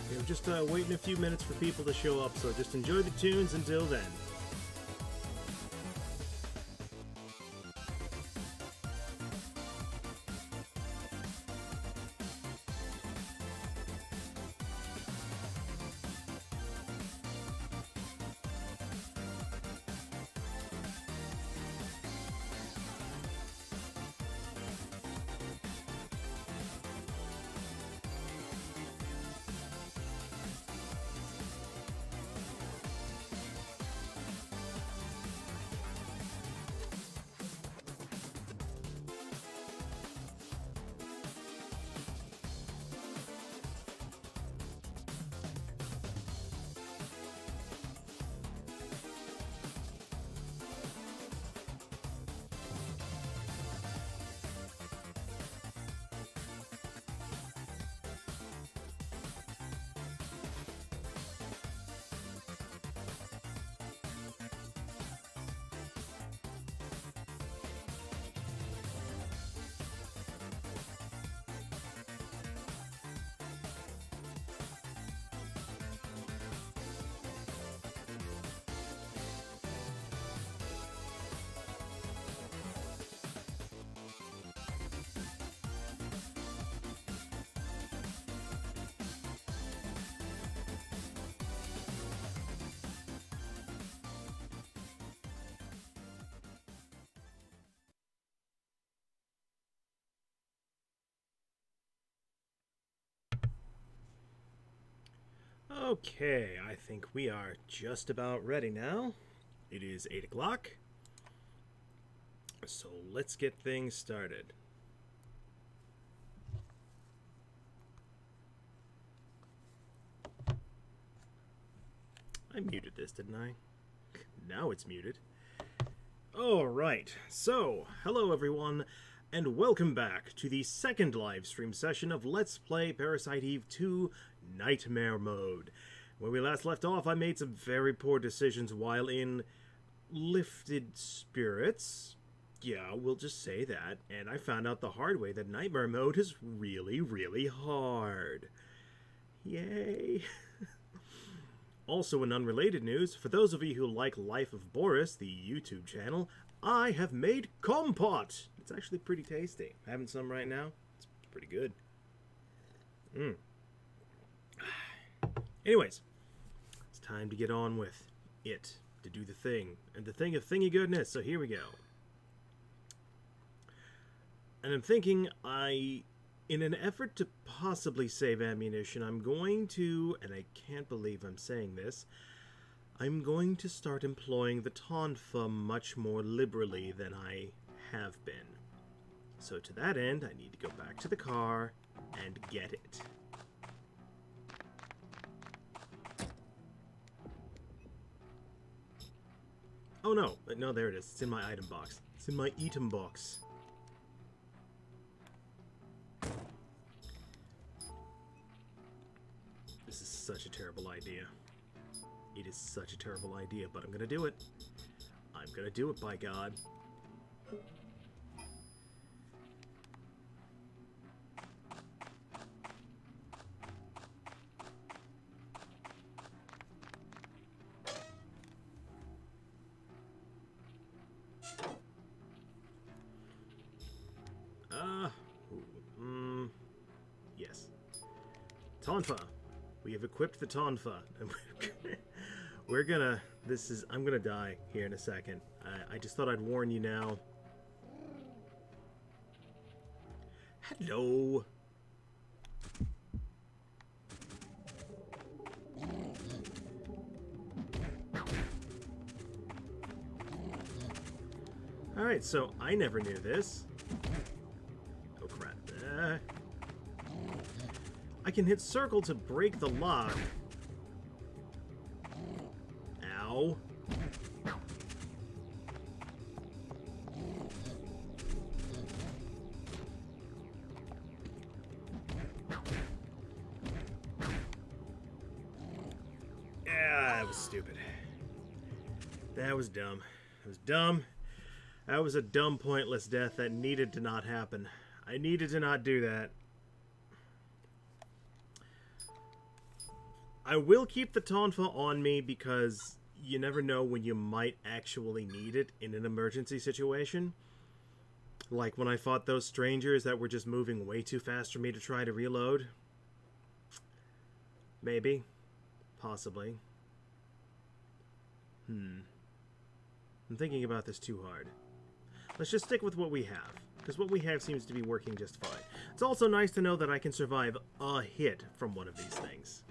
We're just waiting a few minutes for people to show up, so just enjoy the tunes until then. Okay, I think we are just about ready now. It is 8 o'clock, so let's get things started. I muted this, didn't I? Now it's muted. Alright, so, hello everyone, and welcome back to the second live stream session of Let's Play Parasite Eve 2 Nightmare Mode. When we last left off, I made some very poor decisions while in lifted spirits. Yeah, we'll just say that. And I found out the hard way that Nightmare Mode is really, really hard. Yay! Also, in unrelated news, for those of you who like Life of Boris, the YouTube channel, I have made compote! It's actually pretty tasty. Having some right now. It's pretty good. Anyways, it's time to get on with it, to do the thing, and the thing of thingy goodness, so here we go. And I'm thinking in an effort to possibly save ammunition, I'm going to, and I can't believe I'm saying this, I'm going to start employing the tonfa much more liberally than I have been. So to that end, I need to go back to the car and get it. Oh no, no, there it is. It's in my item box. It's in my item box. This is such a terrible idea. It is such a terrible idea, but I'm gonna do it. I'm gonna do it, by God. Yes. Tonfa. We have equipped the tonfa. We're gonna... I'm gonna die here in a second. I just thought I'd warn you now. Hello. Alright, so I never knew this. Oh crap. I can hit circle to break the lock. Ow. Yeah, that was stupid. That was dumb. It was dumb. That was a dumb, pointless death that needed to not happen. I needed to not do that. I will keep the tonfa on me because you never know when you might actually need it in an emergency situation. Like when I fought those strangers that were just moving way too fast for me to try to reload. Maybe. Possibly. I'm thinking about this too hard. Let's just stick with what we have, because what we have seems to be working just fine. It's also nice to know that I can survive a hit from one of these things.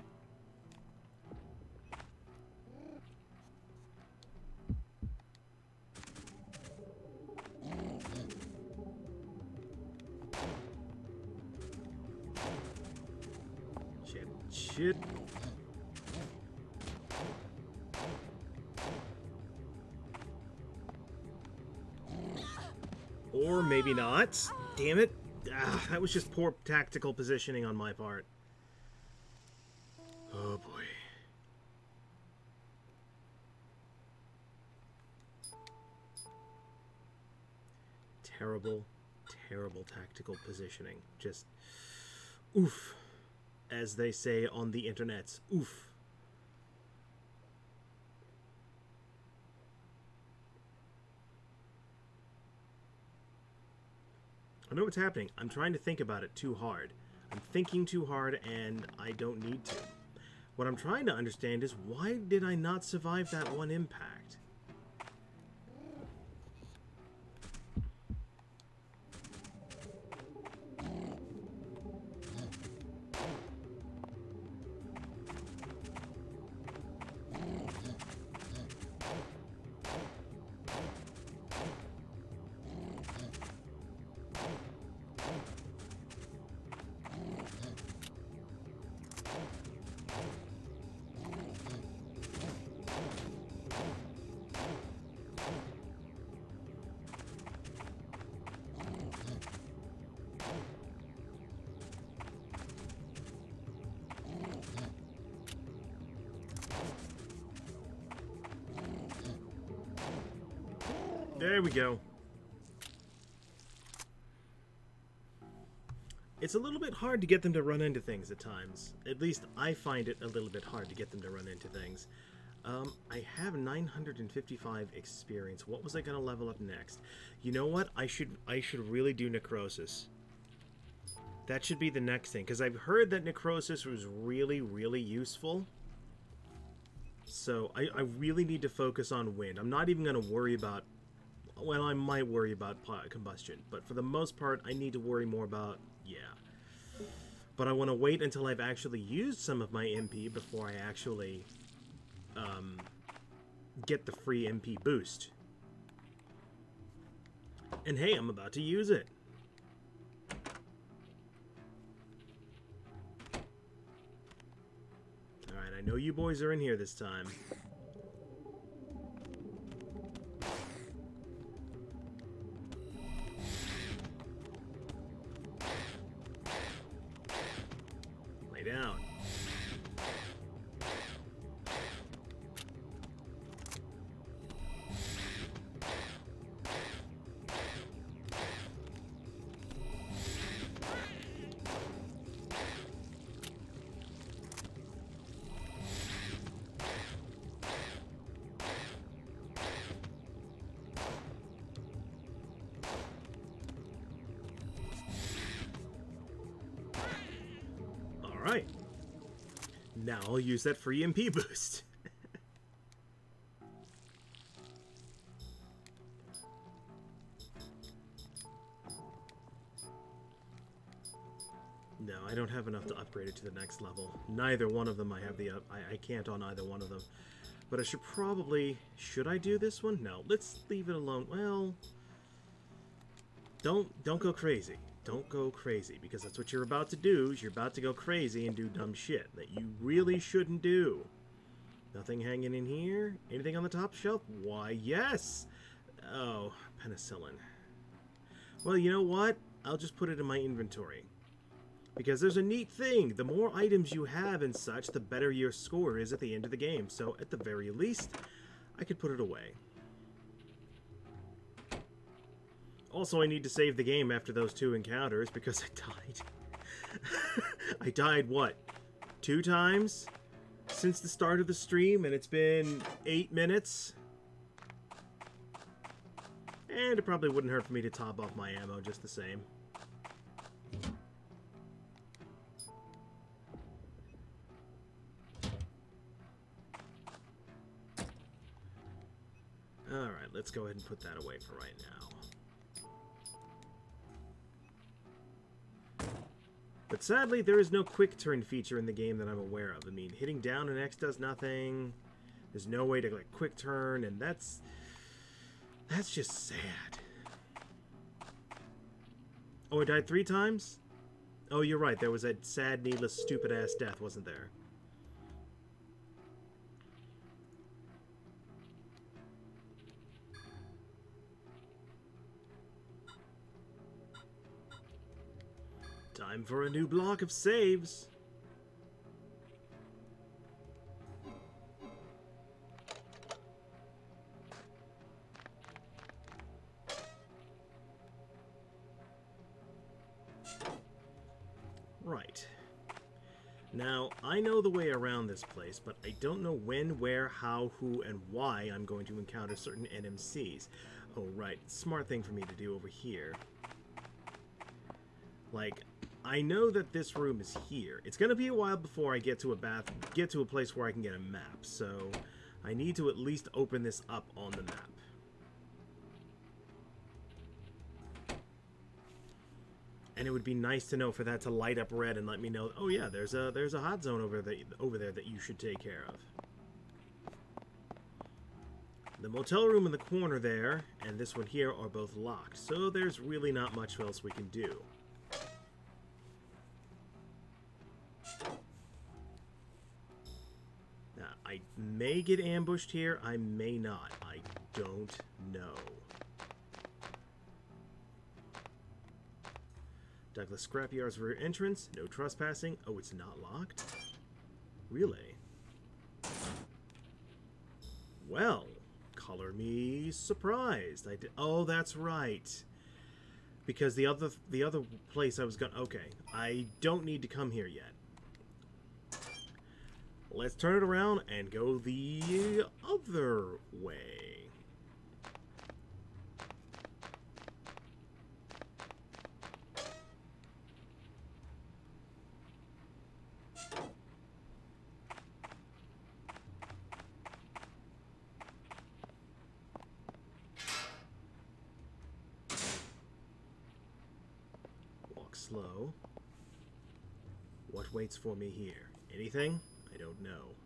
Shit. Or maybe not. Damn it. That was just poor tactical positioning on my part. Oh boy. Terrible, terrible tactical positioning. Just oof. As they say on the internets. Oof. I know what's happening. I'm trying to think about it too hard. I'm thinking too hard, and I don't need to. What I'm trying to understand is, why did I not survive that one impact? There we go. It's a little bit hard to get them to run into things at times. At least I find it a little bit hard to get them to run into things. I have 955 experience. What was I going to level up next? You know what? I should really do necrosis. That should be the next thing, because I've heard that necrosis was really, really useful. So I really need to focus on wind. I'm not even going to worry about... Well, I might worry about combustion, but for the most part, I need to worry more about... Yeah. But I want to wait until I've actually used some of my MP before I actually get the free MP boost. And hey, I'm about to use it. Alright, I know you boys are in here this time. Lay down. Alright. Now I'll use that free MP boost. No, I don't have enough to upgrade it to the next level. Neither one of them I have the I can't on either one of them. But I should probably... Should I do this one? No, let's leave it alone. Well... Don't go crazy. Don't go crazy, because that's what you're about to do. Is you're about to go crazy and do dumb shit that you really shouldn't do. Nothing hanging in here? Anything on the top shelf? Why, yes! Oh, penicillin. Well, you know what? I'll just put it in my inventory. Because there's a neat thing. The more items you have and such, the better your score is at the end of the game. So, at the very least, I could put it away. Also, I need to save the game after those 2 encounters because I died. I died, what? 2 times? since the start of the stream, and it's been 8 minutes. And it probably wouldn't hurt for me to top off my ammo just the same. Alright, let's go ahead and put that away for right now. But sadly, there is no quick turn feature in the game that I'm aware of. I mean, hitting down and X does nothing. There's no way to, like, quick turn, and that's just sad. Oh, I died 3 times? Oh, you're right. There was that sad, needless, stupid-ass death, wasn't there? Time for a new block of saves. Right. Now, I know the way around this place, but I don't know when, where, how, who, and why I'm going to encounter certain NMCs. Oh, right. Smart thing for me to do over here. Like, I know that this room is here. It's going to be a while before I get to a place where I can get a map, so I need to at least open this up on the map. And it would be nice to know for that to light up red and let me know, oh yeah, there's a hot zone over there that you should take care of. The motel room in the corner there and this one here are both locked, so there's really not much else we can do. Now, I may get ambushed here, I may not. I don't know. Douglas Scrapyard's rear entrance. No trespassing. Oh, it's not locked? Really? Well, color me surprised. I did. Oh, that's right. Because the other place I was going. Okay, I don't need to come here yet. Let's turn it around and go the other way. Slow. What waits for me here? Anything? I don't know.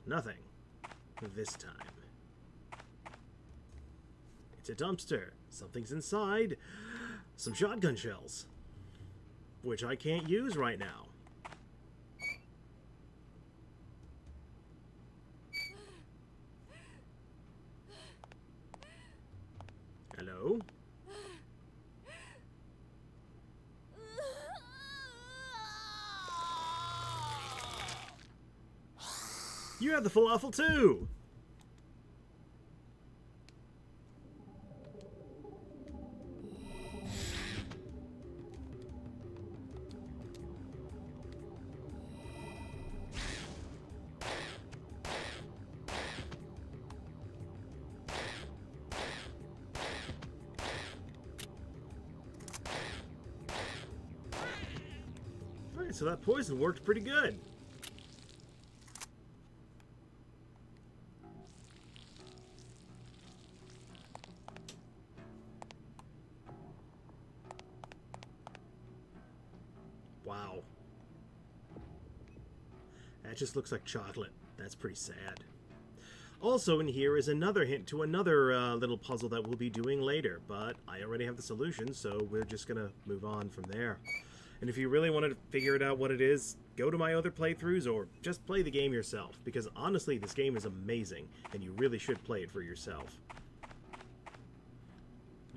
Nothing. This time. It's a dumpster. Something's inside. Some shotgun shells. Which I can't use right now. Hello? You have the falafel too! Alright, so that poison worked pretty good. Wow. That just looks like chocolate. That's pretty sad. Also in here is another hint to another little puzzle that we'll be doing later, but I already have the solution, so we're just gonna move on from there. And if you really want to figure it out what it is, go to my other playthroughs or just play the game yourself, because honestly, this game is amazing, and you really should play it for yourself.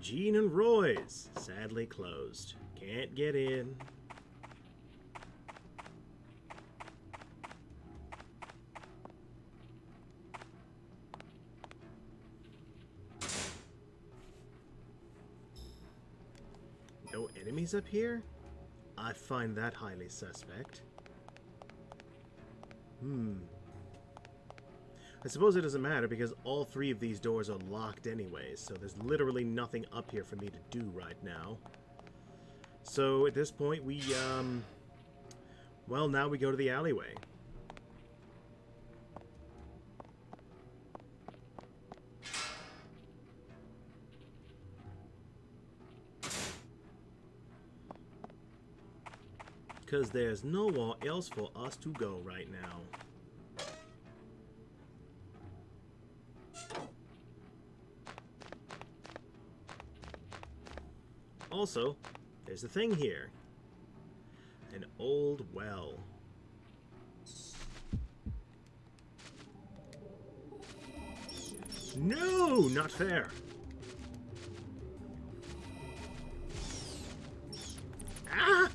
Gene and Roy's, sadly closed. Can't get in. enemies up here? I find that highly suspect. I suppose it doesn't matter because all 3 of these doors are locked anyways, so there's literally nothing up here for me to do right now. So at this point we, well, now we go to the alleyway. Because there's nowhere else for us to go right now. Also, there's a thing here. An old well. No, not fair. Ah!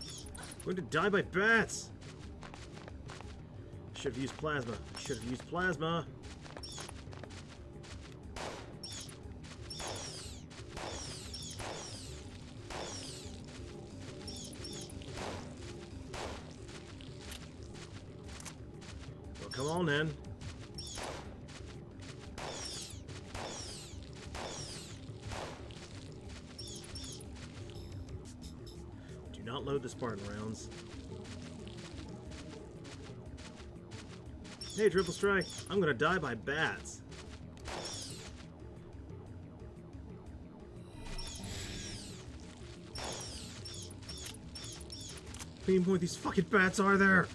I'm going to die by bats. Should have used plasma. Should have used plasma. Well, come on then. Not load the Spartan rounds. Hey, triple strike. I'm gonna die by bats. How many more of these fucking bats are there?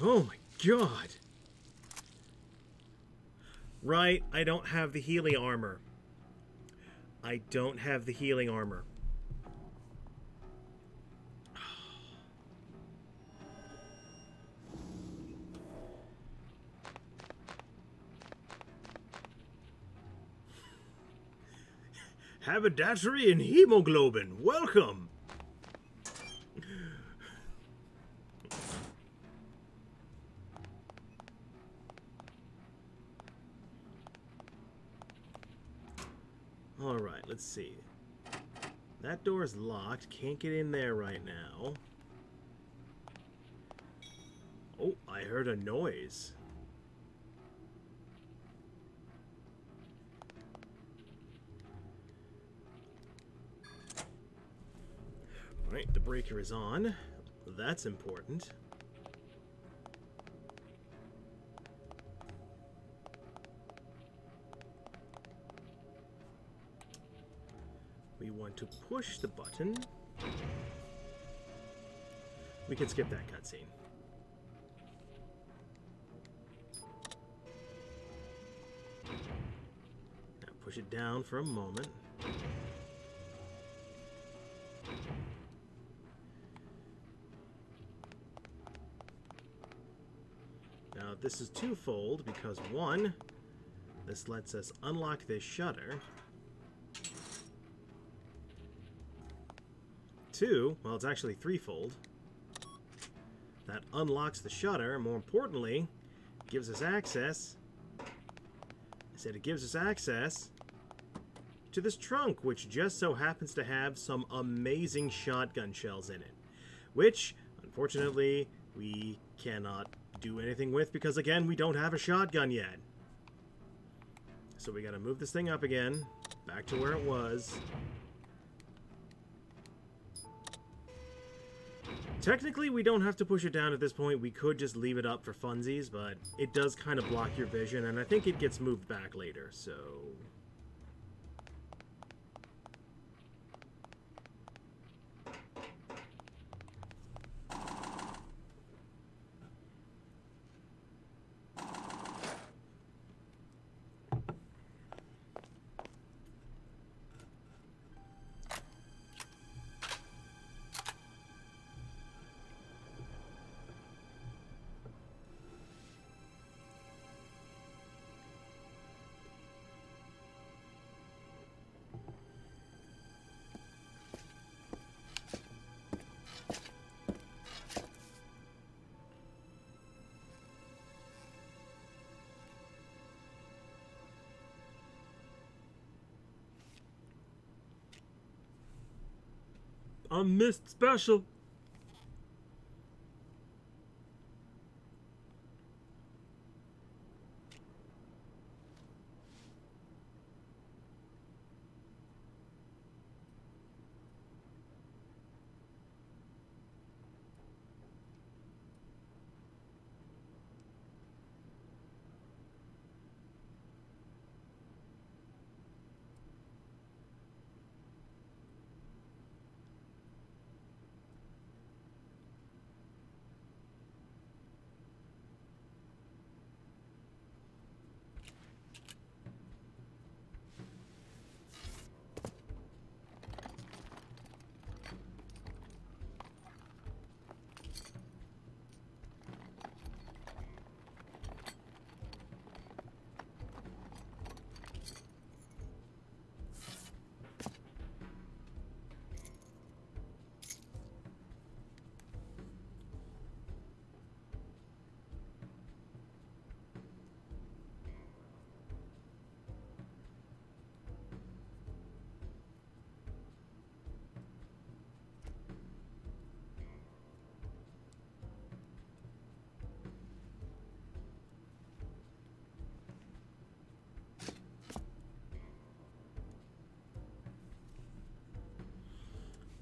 Oh my god! Right, I don't have the healing armor. I don't have the healing armor. Haberdashery and hemoglobin, welcome! Alright, let's see. That door is locked. Can't get in there right now. Oh, I heard a noise. Alright, the breaker is on. That's important. We want to push the button. We can skip that cutscene. Now push it down for a moment. Now this is twofold because one, this lets us unlock this shutter. 2, well, it's actually threefold. That unlocks the shutter, and more importantly, gives us access. I said it gives us access to this trunk, which just so happens to have some amazing shotgun shells in it. Which, unfortunately, we cannot do anything with because, again, we don't have a shotgun yet. So we gotta move this thing up again, back to where it was. Technically, we don't have to push it down at this point. We could just leave it up for funsies, but it does kind of block your vision, and I think it gets moved back later, so... I'm Mist Special.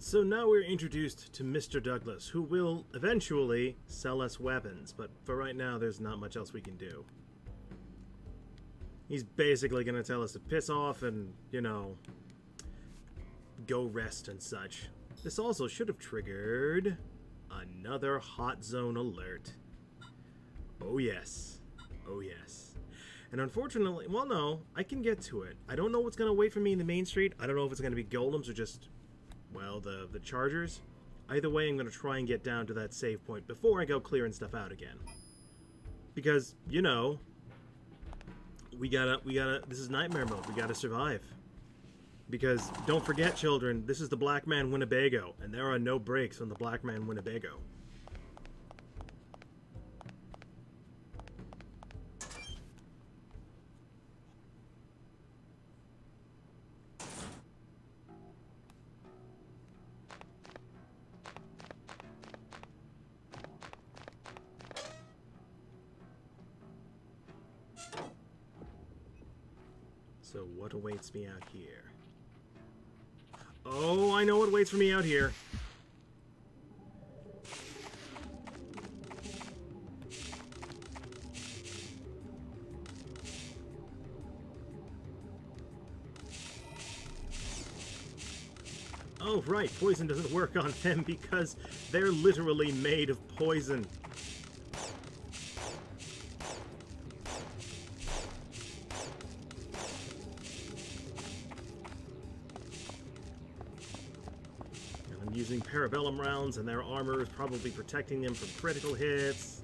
So now we're introduced to Mr. Douglas, who will eventually sell us weapons, but for right now there's not much else we can do. He's basically going to tell us to piss off and, you know, go rest and such. This also should have triggered another hot zone alert. Oh yes. Oh yes. And unfortunately, well no, I can get to it. I don't know what's going to wait for me in the main street. I don't know if it's going to be golems or just... well, the chargers. Either way, I'm going to try and get down to that save point before I go clearing stuff out again. Because, you know, we gotta, this is nightmare mode. We gotta survive. Because, don't forget, children, this is the Black Man Winnebago, and there are no brakes on the Black Man Winnebago. So what awaits me out here? Oh, I know what waits for me out here. Oh, right, poison doesn't work on them because they're literally made of poison. Using parabellum rounds, and their armor is probably protecting them from critical hits.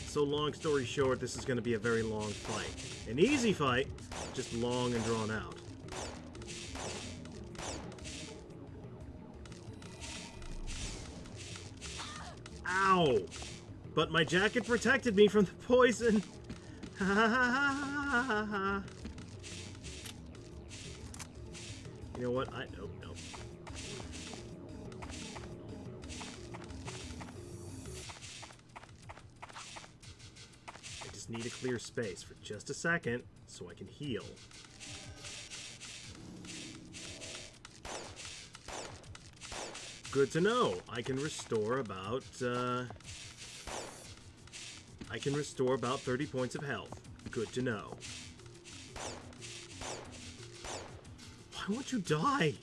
So long story short, this is going to be a very long fight. An easy fight, just long and drawn out. Ow! But my jacket protected me from the poison. Ha ha ha ha ha. You know what? Nope. Need a clear space for just a second so I can heal. Good to know. I can restore about 30 points of health. Good to know. Why won't you die?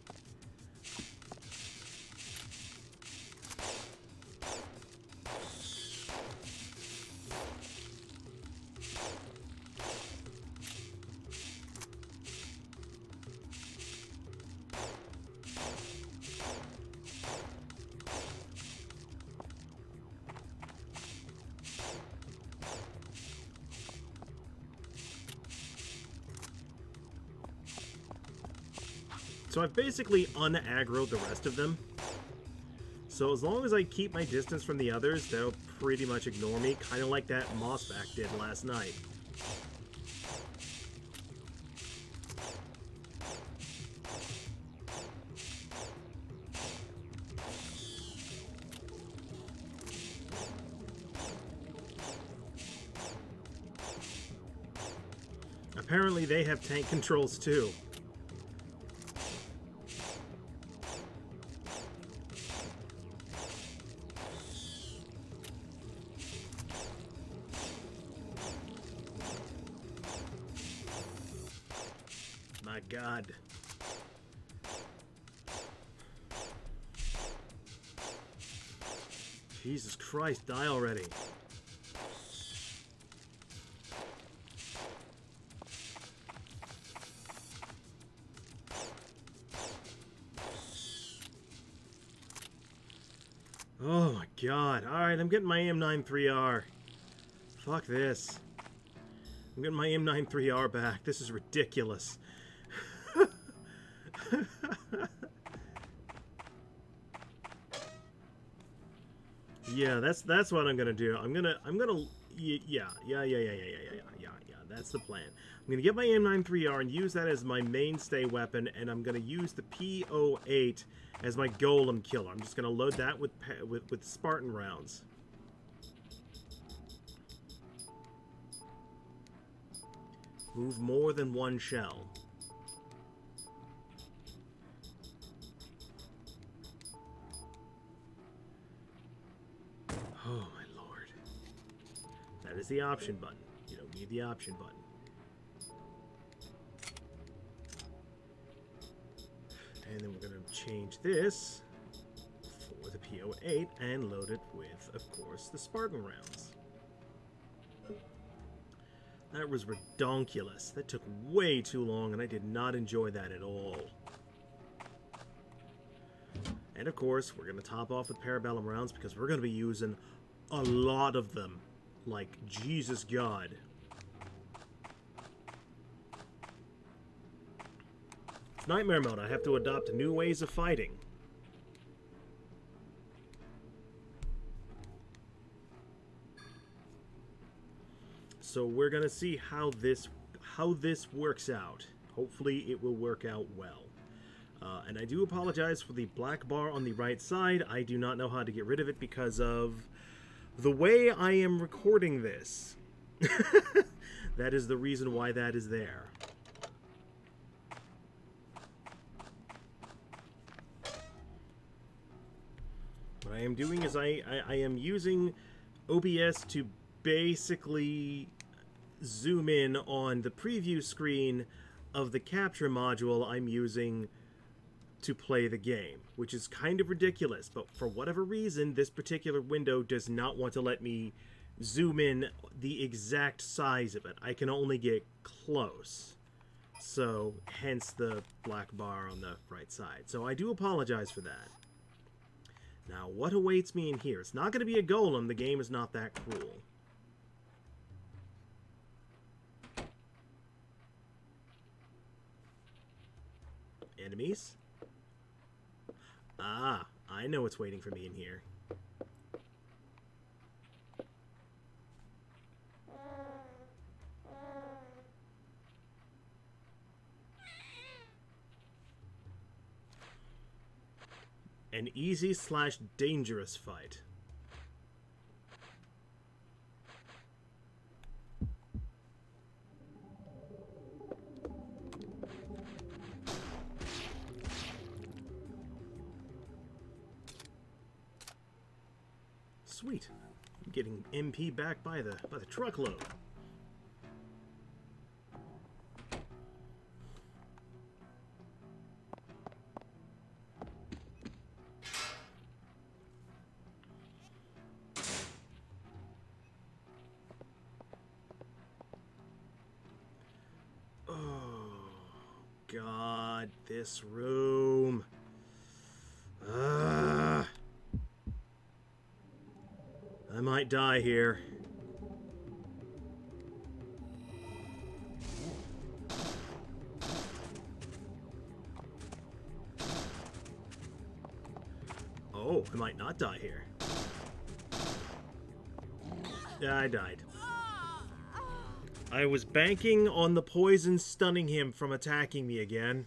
So I've basically un-aggroed the rest of them. So as long as I keep my distance from the others, they'll pretty much ignore me, kind of like that Mossback did last night. Apparently they have tank controls too. My God. Jesus Christ, die already. Oh my God. Alright, I'm getting my M93R. Fuck this. I'm getting my M93R back. This is ridiculous. Yeah, that's what I'm gonna do. I'm gonna yeah. That's the plan. I'm gonna get my M93R and use that as my mainstay weapon, and I'm gonna use the P08 as my golem killer. I'm just gonna load that with Spartan rounds. Move more than one shell. Oh my lord. That is the option button. You don't need the option button. And then we're going to change this for the P08 and load it with, of course, the Spartan rounds. That was redonkulous. That took way too long, and I did not enjoy that at all. And of course, we're going to top off with Parabellum rounds because we're going to be using a lot of them. Like, Jesus God. It's Nightmare mode. I have to adopt new ways of fighting. So we're going to see how this works out. Hopefully it will work out well. And I do apologize for the black bar on the right side. I do not know how to get rid of it because of the way I am recording this. That is the reason why that is there. What I am doing is I am using OBS to basically zoom in on the preview screen of the capture module I'm using to play the game, which is kind of ridiculous, but for whatever reason, this particular window does not want to let me zoom in the exact size of it. I can only get close. So, hence the black bar on the right side. So I do apologize for that. Now, what awaits me in here? It's not going to be a golem. The game is not that cruel. Enemies? Ah, I know what's waiting for me in here. An easy/dangerous fight. Sweet. I'm getting MP back by the truckload. God, this room. I might die here. Oh, I might not die here. Yeah, I died. I was banking on the poison stunning him from attacking me again.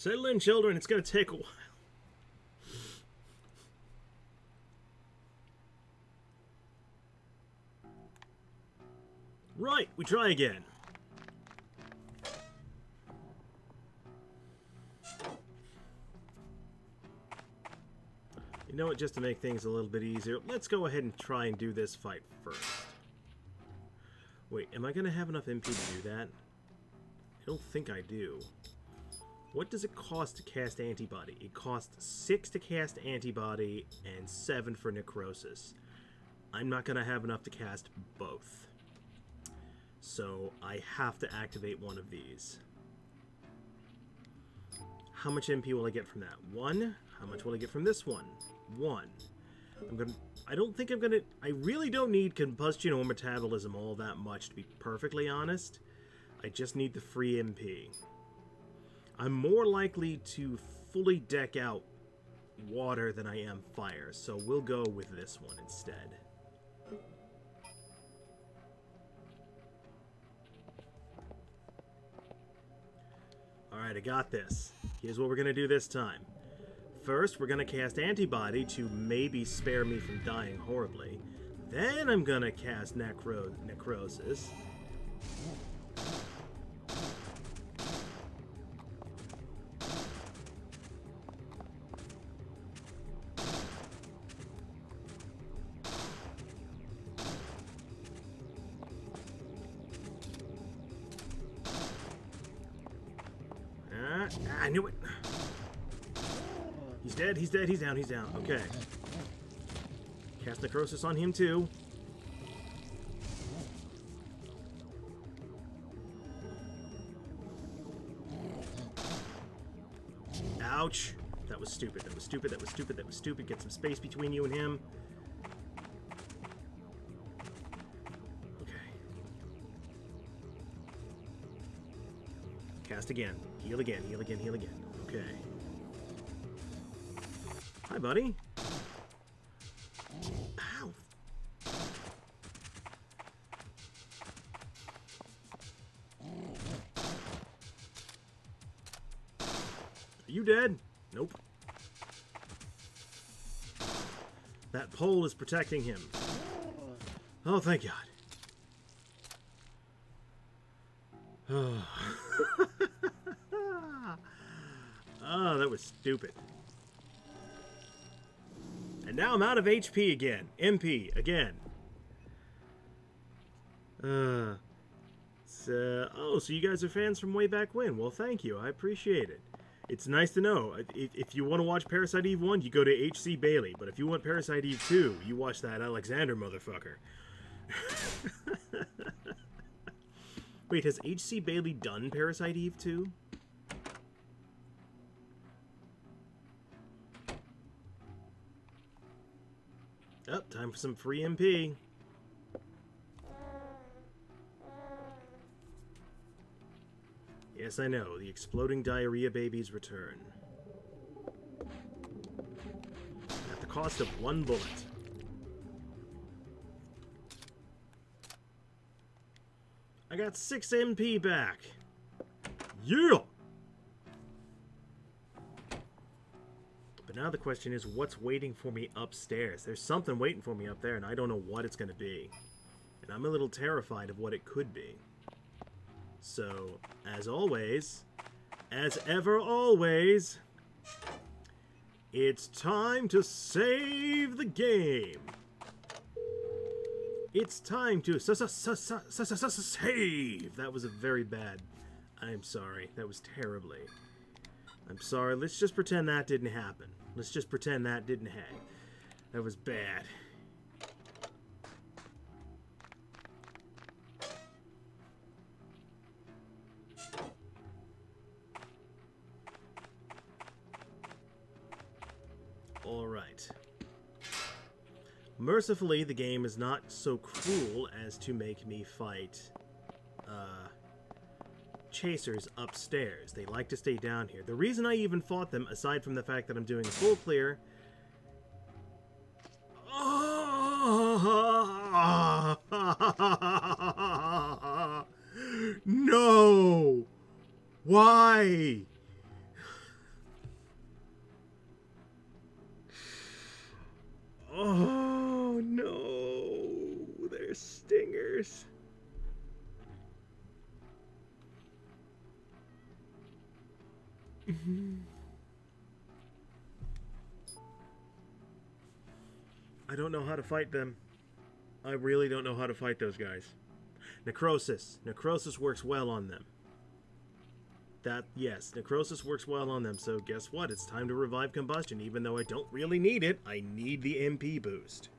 Settle in, children. It's going to take a while. Right, we try again. You know what, just to make things a little bit easier, let's go ahead and try and do this fight first. Wait, am I going to have enough MP to do that? I don't think I do. What does it cost to cast antibody? It costs 6 to cast antibody and 7 for necrosis. I'm not going to have enough to cast both. So I have to activate one of these. How much MP will I get from that? 1. How much will I get from this one? 1. I really don't need combustion or metabolism all that much, to be perfectly honest. I just need the free MP. I'm more likely to fully deck out water than I am fire, so we'll go with this one instead. Alright, I got this. Here's what we're going to do this time. First, we're going to cast antibody to maybe spare me from dying horribly. Then I'm going to cast necrosis. I knew it. He's dead, he's dead, he's down, he's down. Okay. Cast necrosis on him too. Ouch. That was stupid, that was stupid, that was stupid, that was stupid. Get some space between you and him. Okay. Cast again. Heal again, heal again, heal again. Okay. Hi, buddy. Ow. Are you dead? Nope. That pole is protecting him. Oh, thank God. Oh. Oh, that was stupid. And now I'm out of HP again. MP again. Oh, so you guys are fans from way back when. Well, thank you. I appreciate it. It's nice to know. If you want to watch Parasite Eve 1, you go to HC Bailey. But if you want Parasite Eve 2, you watch that Alexander motherfucker. Wait, has HC Bailey done Parasite Eve 2? Oh, time for some free MP. Yes, I know. The exploding diarrhea babies return. At the cost of 1 bullet. I got 6 MP back. Yeah! But now the question is, what's waiting for me upstairs? There's something waiting for me up there, and I don't know what it's going to be. And I'm a little terrified of what it could be. So, as always, as ever always, it's time to save the game. It's time to save. That was a very bad. I'm sorry. That was terribly. I'm sorry. Let's just pretend that didn't happen. Let's just pretend that didn't happen. That was bad. Alright. Mercifully, the game is not so cruel as to make me fight chasers upstairs. They like to stay down here. The reason I even fought them, aside from the fact that I'm doing a full clear... No! Why? I don't know how to fight them. I really don't know how to fight those guys. Necrosis. Necrosis works well on them. Yes, necrosis works well on them, so guess what? It's time to revive combustion. Even though I don't really need it, I need the MP boost.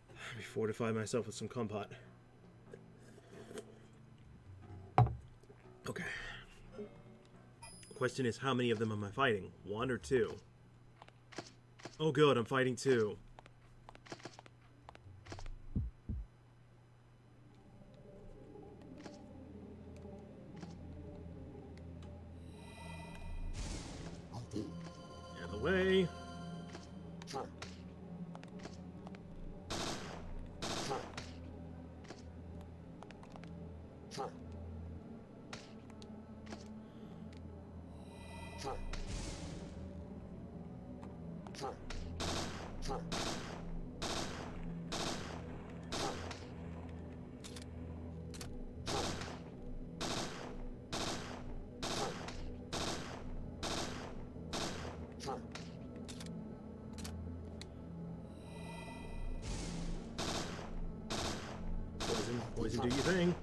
Let me fortify myself with some compat. Okay. Question is, how many of them am I fighting? 1 or 2? Oh good, I'm fighting 2. Out of the way. Poison, do your thing.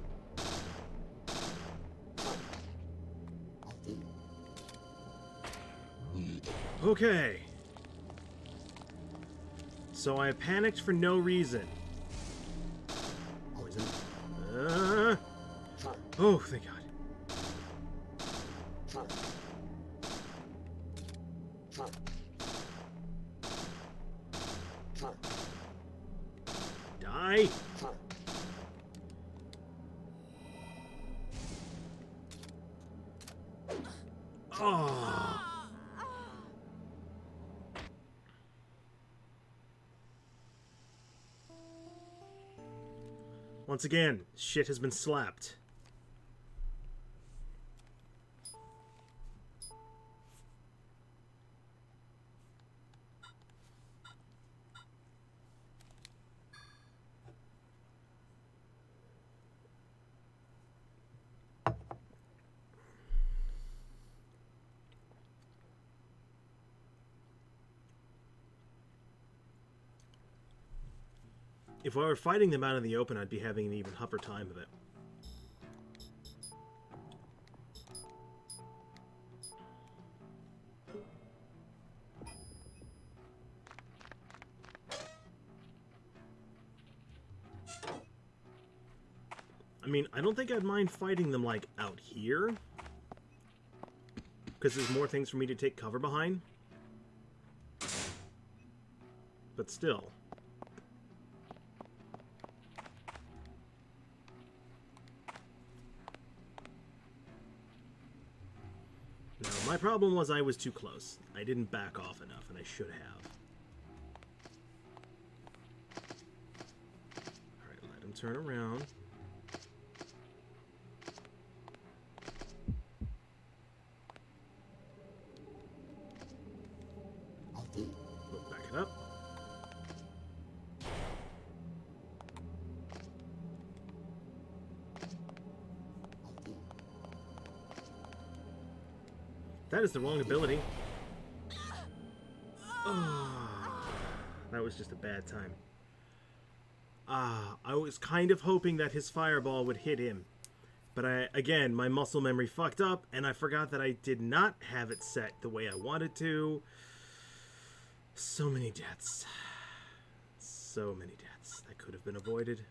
Okay. So I panicked for no reason. Poison. Oh, thank God. Die. Oh. Once again, shit has been slapped. If I were fighting them out in the open, I'd be having an even tougher time of it. I mean, I don't think I'd mind fighting them, like, out here. Because there's more things for me to take cover behind. But still. No, my problem was I was too close. I didn't back off enough, and I should have. Alright, let him turn around. Back it up. That is the wrong ability. Oh, that was just a bad time. I was kind of hoping that his fireball would hit him. But again, my muscle memory fucked up, and I forgot that I did not have it set the way I wanted to. So many deaths. So many deaths that could have been avoided.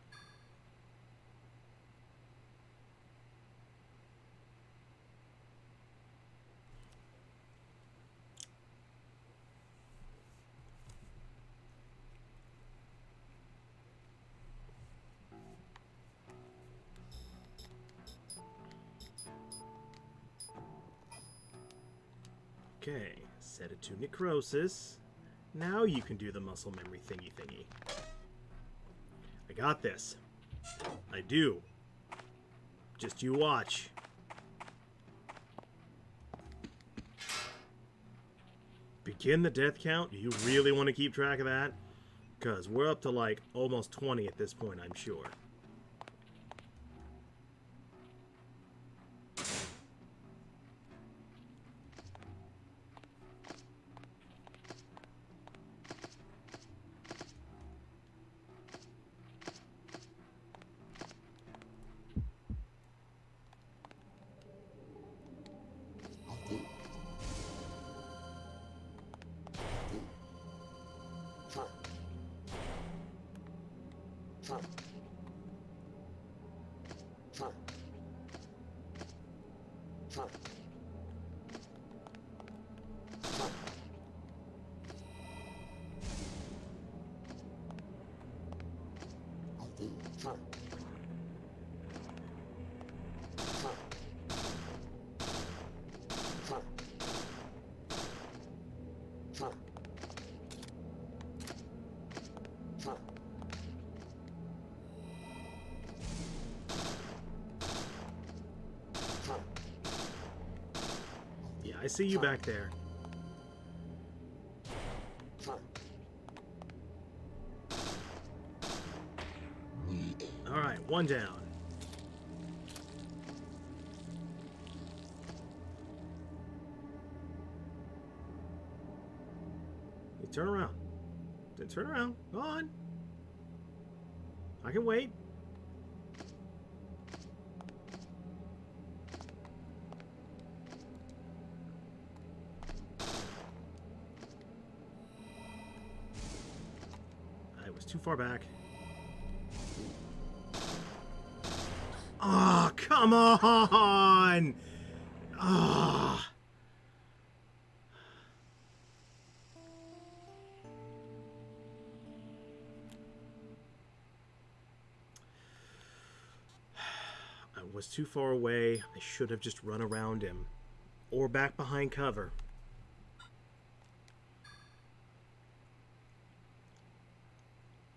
Okay, set it to necrosis. Now you can do the muscle memory thingy. I got this. I do. Just you watch. Begin the death count. You really want to keep track of that? Because we're up to like almost 20 at this point, I'm sure. Yeah, I see you back there. Alright, one down. You turn around. Then turn around. Go on. I can wait. I was too far back. Oh, come on! Ah. I was too far away. I should have just run around him. Or back behind cover.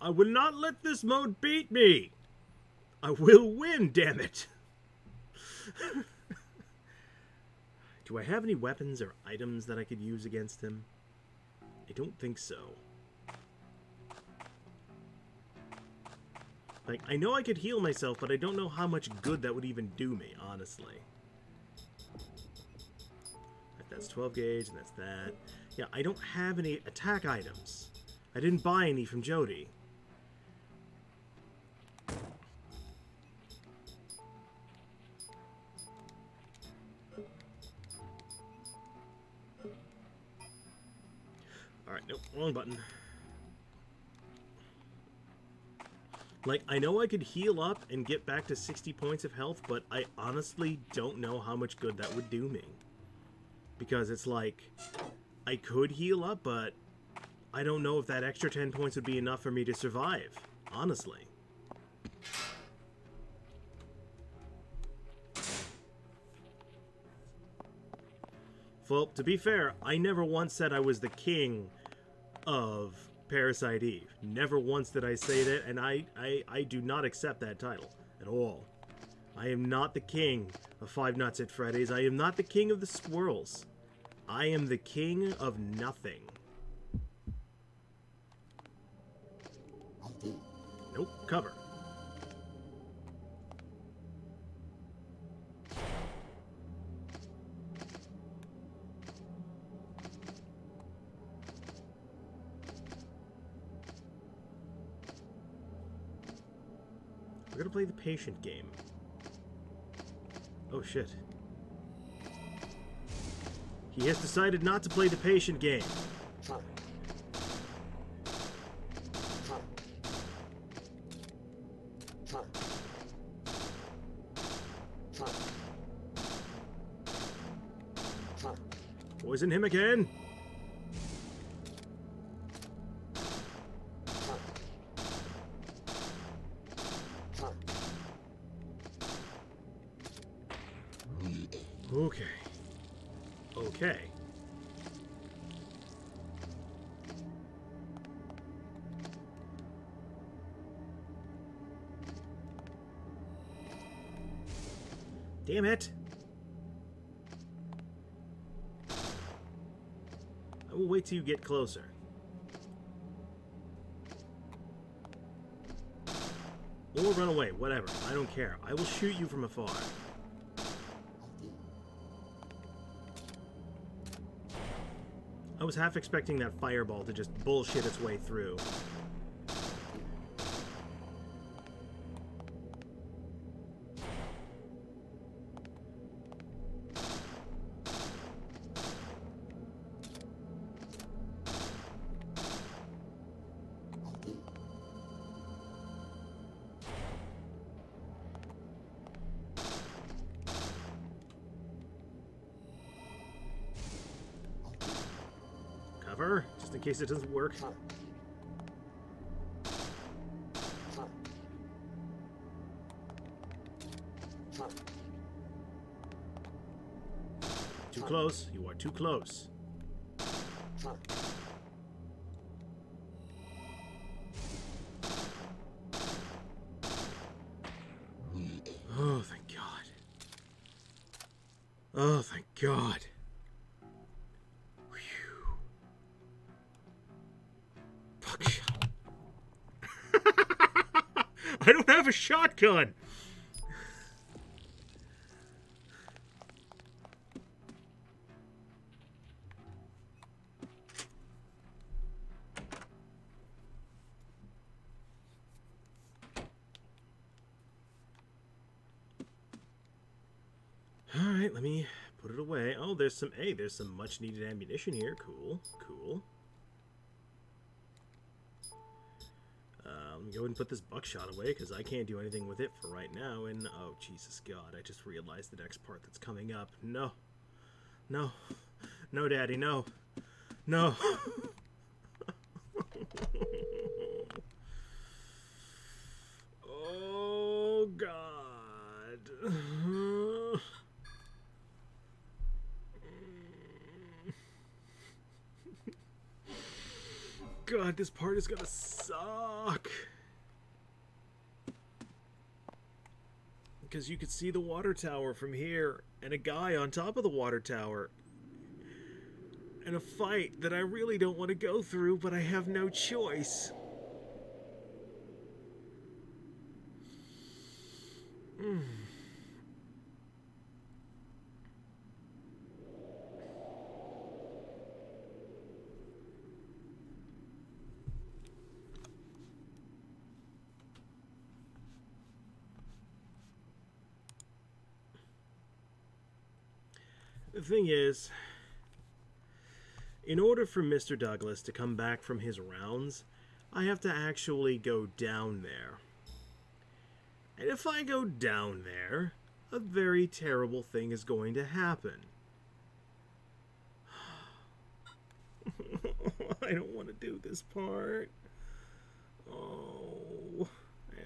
I will not let this mode beat me! I will win, damn it! Do I have any weapons or items that I could use against him? I don't think so. Like, I know I could heal myself, but I don't know how much good that would even do me, honestly. Like, that's 12 gauge, and that's that. Yeah, I don't have any attack items. I didn't buy any from Jody. Alright, nope, wrong button. Like, I know I could heal up and get back to 60 points of health, but I honestly don't know how much good that would do me. Because it's like, I could heal up, but I don't know if that extra 10 points would be enough for me to survive. Honestly. Well, to be fair, I never once said I was the king of Parasite Eve. Never once did I say that, and I do not accept that title at all. I am not the king of Five Nights at Freddy's. I am not the king of the squirrels. I am the king of nothing. Nope, cover. We're gonna play the patient game. Oh shit. He has decided not to play the patient game. Poison him again. Okay. Okay. Damn it. I will wait till you get closer. Or run away, whatever. I don't care. I will shoot you from afar. I was half expecting that fireball to just bullshit its way through. whatever, just in case it doesn't work. Too close. You are too close. Oh, thank God. Oh, thank God. Whew. Buckshot. I don't have a shotgun. Alright, let me put it away. Oh, there's some much needed ammunition here. Cool, cool. Let me go ahead and put this buckshot away, because I can't do anything with it for right now. And, oh, Jesus God, I just realized the next part that's coming up. No. No. No, Daddy, no. No. Oh, God. God, this part is gonna suck. Because you could see the water tower from here, and a guy on top of the water tower. And a fight that I really don't want to go through, but I have no choice. The thing is, in order for Mr. Douglas to come back from his rounds, I have to actually go down there. And if I go down there, a very terrible thing is going to happen. I don't want to do this part. Oh. Yeah.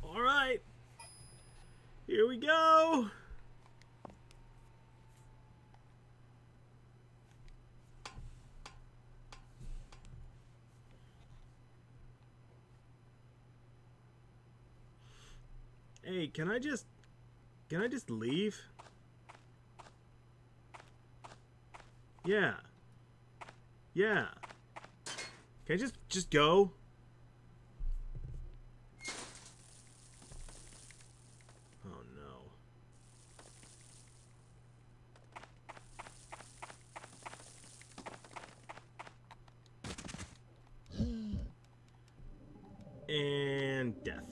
All right. Here we go. Hey, can I just leave? Yeah. Yeah. Can I just go? Oh no. And death.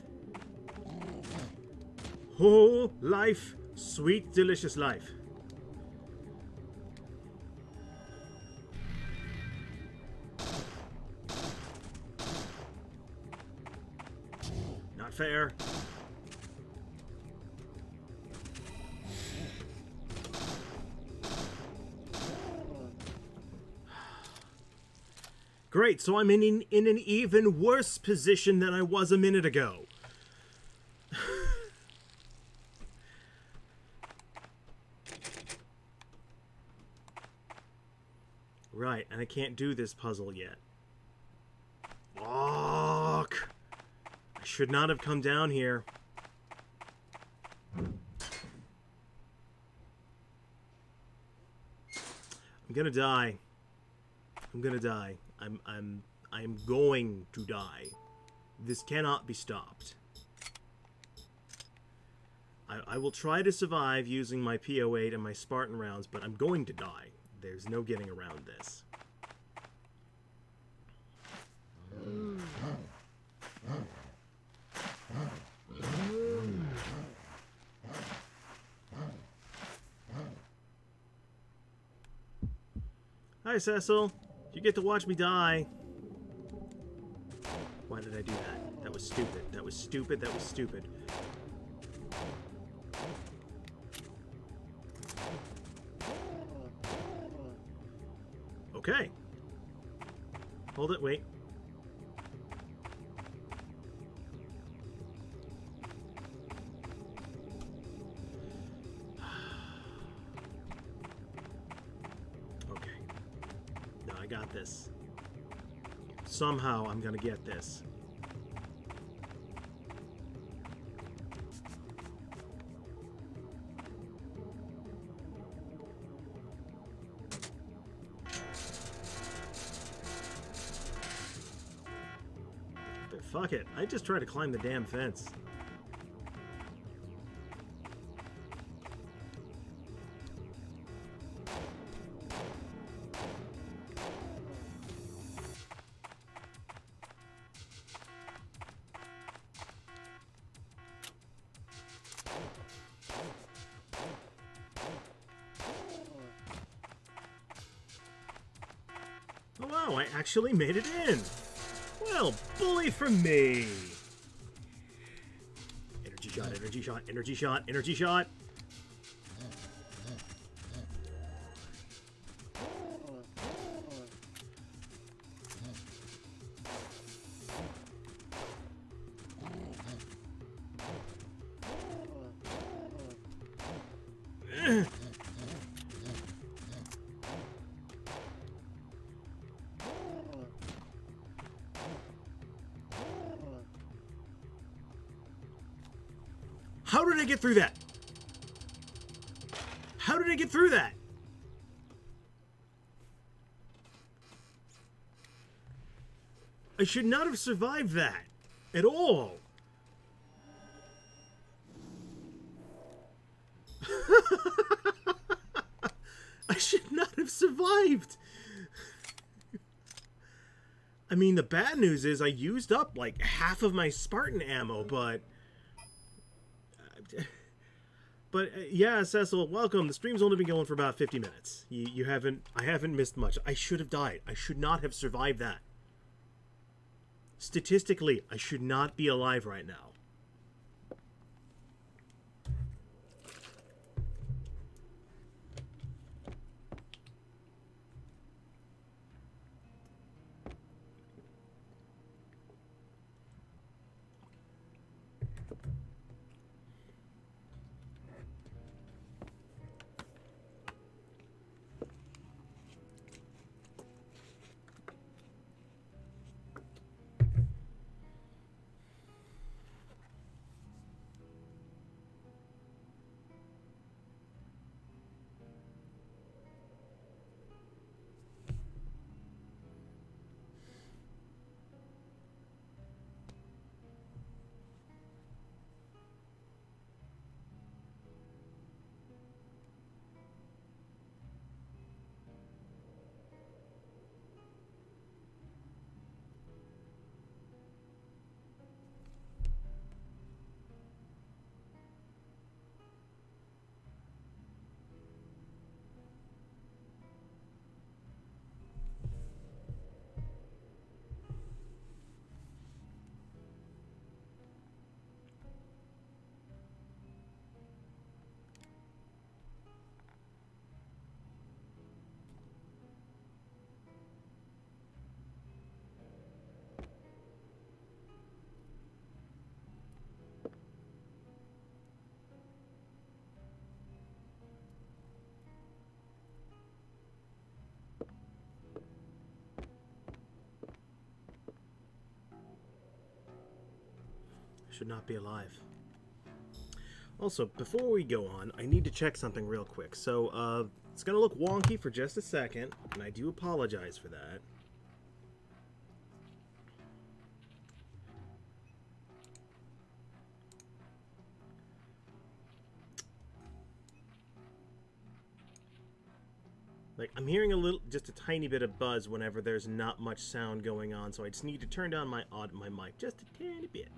Oh, life. Sweet, delicious life. Not fair. Great, so I'm in an even worse position than I was a minute ago. Right, and I can't do this puzzle yet. Fuck! I should not have come down here. I'm gonna die. I'm gonna die. I'm going to die. This cannot be stopped. I will try to survive using my P08 and my Spartan rounds, but I'm going to die. There's no getting around this. Hi, Cecil. You get to watch me die. Why did I do that? That was stupid. That was stupid. That was stupid. Okay. Hold it, wait. Okay. No, I got this. Somehow I'm gonna get this. Fuck it. I just try to climb the damn fence. Oh wow, I actually made it in! Well, bully for me! Energy shot, energy shot, energy shot, energy shot! How did I get through that? How did I get through that? I should not have survived that at all. I should not have survived. I mean, the bad news is I used up like half of my Spartan ammo, but yeah, Cecil, welcome. The stream's only been going for about 50 minutes. I haven't missed much. I should have died. I should not have survived that. Statistically, I should not be alive right now. Should not be alive. Also, before we go on, I need to check something real quick. So, it's gonna look wonky for just a second, and I do apologize for that. Like, I'm hearing just a tiny bit of buzz whenever there's not much sound going on, so I just need to turn down my mic just a tiny bit.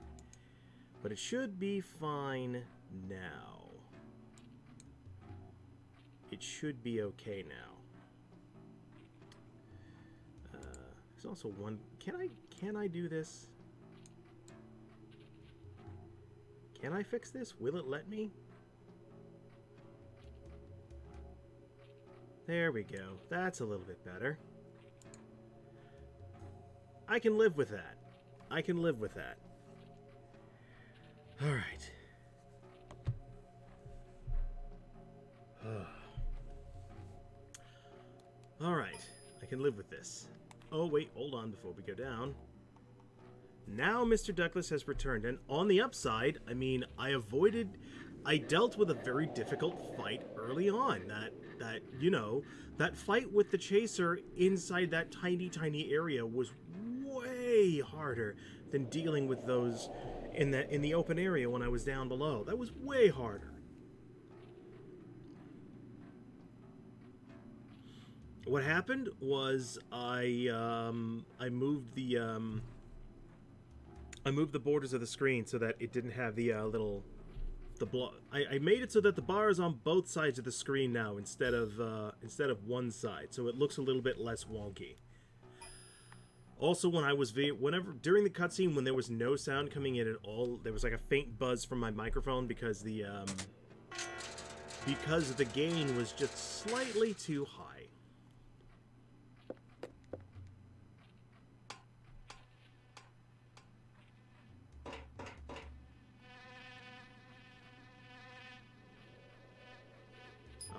But it should be fine now. It should be okay now. There's also one... Can I do this? Can I fix this? Will it let me? There we go. That's a little bit better. I can live with that. I can live with that. All right. All right. I can live with this. Oh, wait. Hold on before we go down. Now Mr. Douglas has returned. And on the upside, I mean, I dealt with a very difficult fight early on. That, you know, that fight with the chaser inside that tiny, tiny area was way harder than dealing with those in the open area when I was down below. That was way harder. What happened was I moved the borders of the screen so that it didn't have the I made it so that the bar is on both sides of the screen now instead of one side, so it looks a little bit less wonky. Also, when I was during the cutscene when there was no sound coming in at all, there was like a faint buzz from my microphone because the gain was just slightly too high.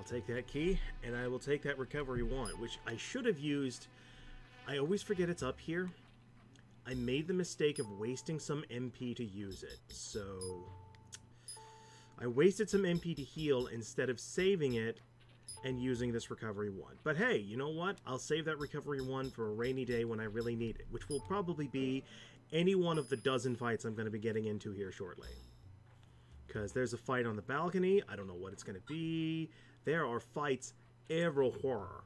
Take that key, and I will take that recovery wand, which I should have used. I always forget it's up here. I made the mistake of wasting some MP to use it, so I wasted some MP to heal instead of saving it and using this recovery wand. But hey, you know what? I'll save that recovery wand for a rainy day when I really need it, which will probably be any one of the dozen fights I'm going to be getting into here shortly. Because there's a fight on the balcony. I don't know what it's going to be. There are fights everywhere.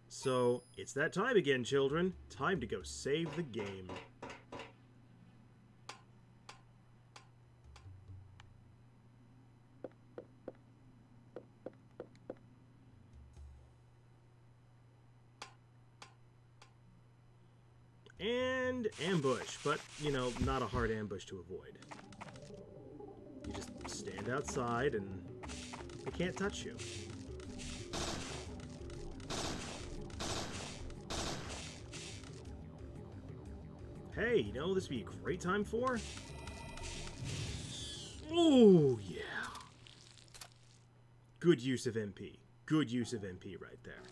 So, it's that time again, children. Time to go save the game. And ambush, but, you know, not a hard ambush to avoid. You just stand outside and they can't touch you. Hey, you know this would be a great time for? Oh, yeah. Good use of MP. Good use of MP right there.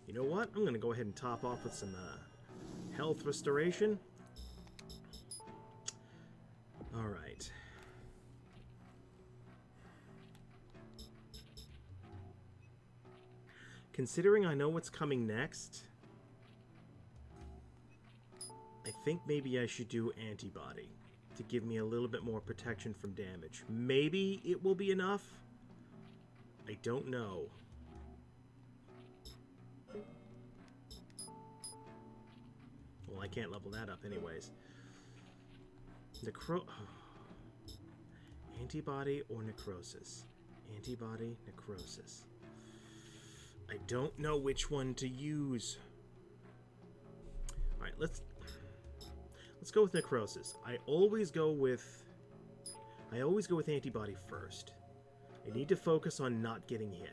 You know what? I'm going to go ahead and top off with some health restoration. All right. Considering I know what's coming next, I think maybe I should do antibody to give me a little bit more protection from damage. Maybe it will be enough. I don't know. Well, I can't level that up anyways. Antibody or necrosis? Antibody, necrosis. I don't know which one to use. Alright, let's go with necrosis. I always go with antibody first. I need to focus on not getting hit.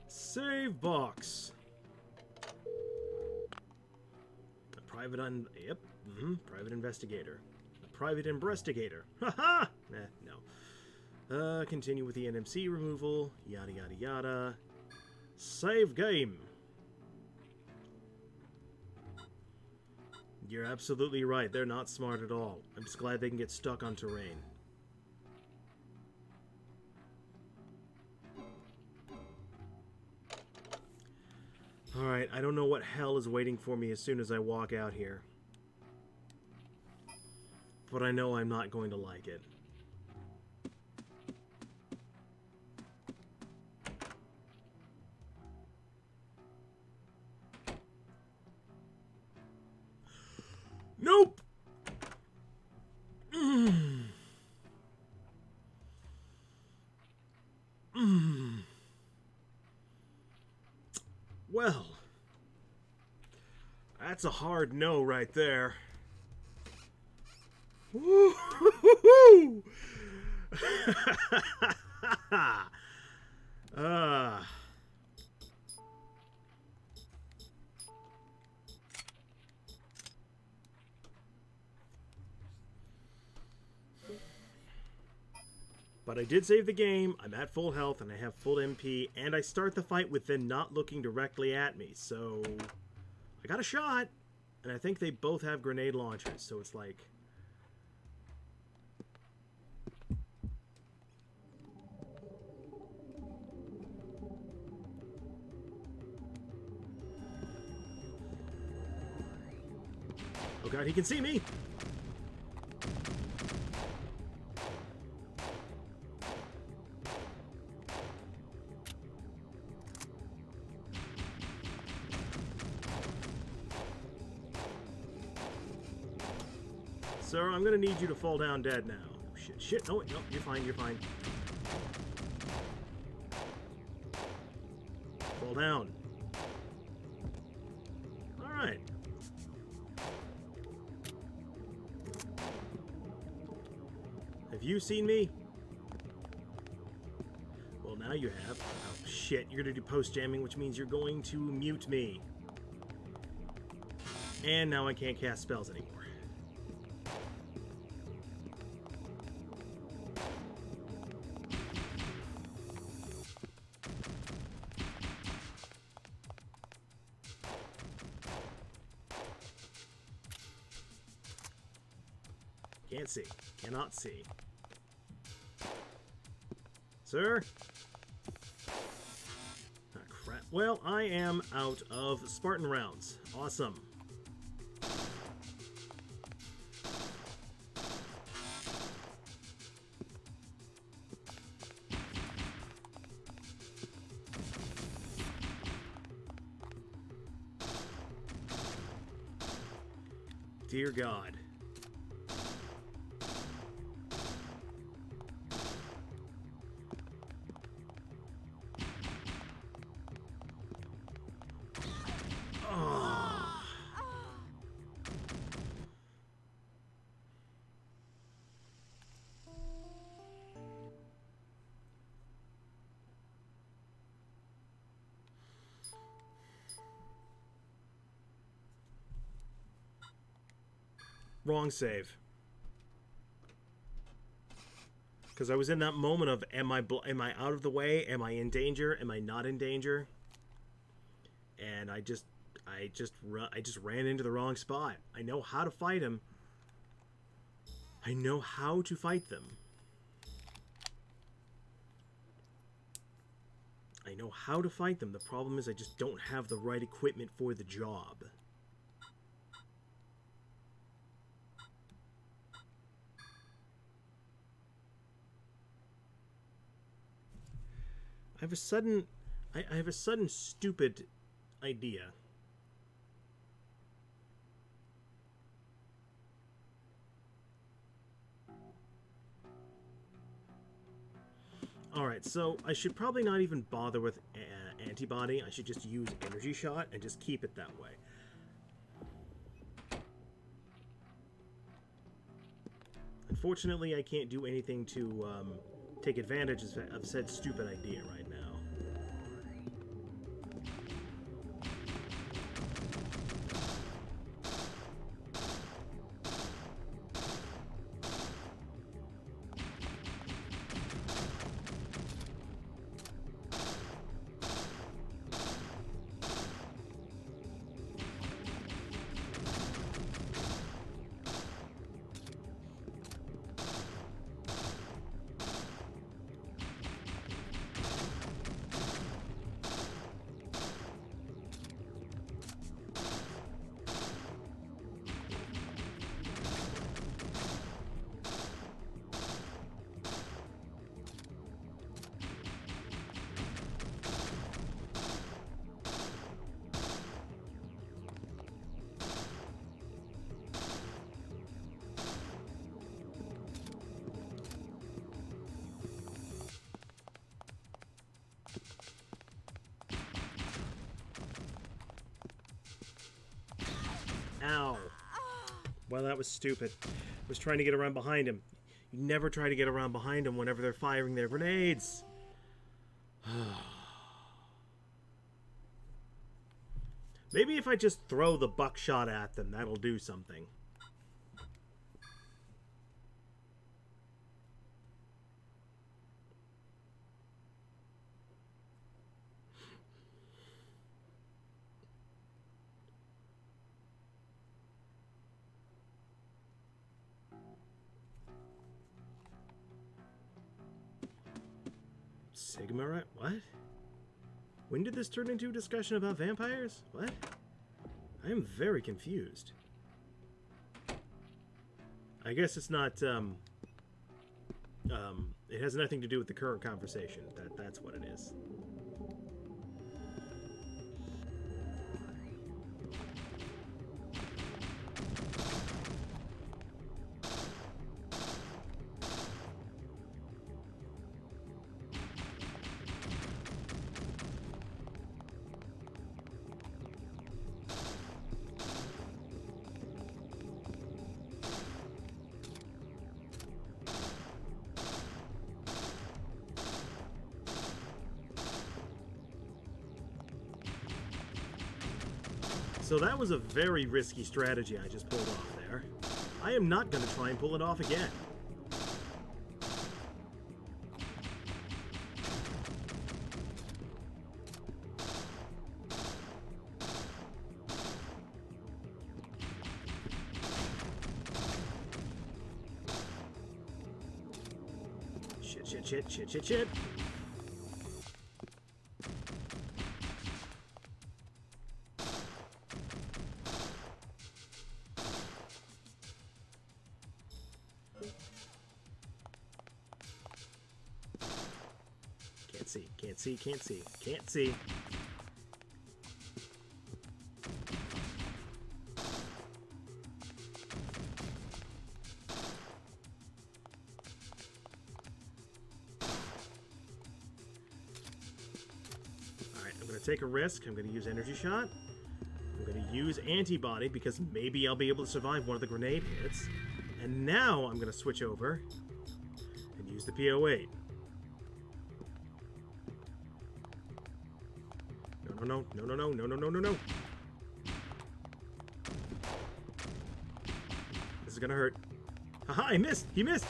Save box. A private private investigator. A private investigator. Haha! No. Continue with the NMC removal. Yada yada yada. Save game. You're absolutely right. They're not smart at all. I'm just glad they can get stuck on terrain. Alright, I don't know what hell is waiting for me as soon as I walk out here. But I know I'm not going to like it. Nope! Well, that's a hard no right there. Woo-hoo-hoo-hoo! But I did save the game, I'm at full health, and I have full MP, and I start the fight with them not looking directly at me, so I got a shot, and I think they both have grenade launchers, so it's like... Oh god, he can see me! Sir, I'm gonna need you to fall down dead now. Shit, shit, no, no, you're fine, you're fine. Fall down. Alright. Have you seen me? Well, now you have. Oh, shit, you're gonna do post-jamming, which means you're going to mute me. And now I can't cast spells anymore. Can't see. Cannot see. Sir? Ah, crap. Well, I am out of Spartan rounds. Awesome. Dear God. Wrong save. Because I was in that moment of, am I out of the way? Am I in danger? Am I not in danger? And I just ran into the wrong spot. I know how to fight him. I know how to fight them. I know how to fight them. The problem is I just don't have the right equipment for the job. I have a sudden stupid idea. Alright, so I should probably not even bother with antibody. I should just use energy shot and just keep it that way. Unfortunately, I can't do anything to take advantage of said stupid idea right now. Ow. Well, that was stupid. I was trying to get around behind him. You never try to get around behind them whenever they're firing their grenades. Maybe if I just throw the buckshot at them, that'll do something. Sigma, what? When did this turn into a discussion about vampires? What? I am very confused. I guess it's not, it has nothing to do with the current conversation. That's what it is. So that was a very risky strategy I just pulled off there. I am not going to try and pull it off again. Shit. Can't see. Alright, I'm going to take a risk. I'm going to use Energy Shot. I'm going to use Antibody because maybe I'll be able to survive one of the grenade hits. And now I'm going to switch over and use the PO8. No. This is gonna hurt. Haha, I missed! He missed!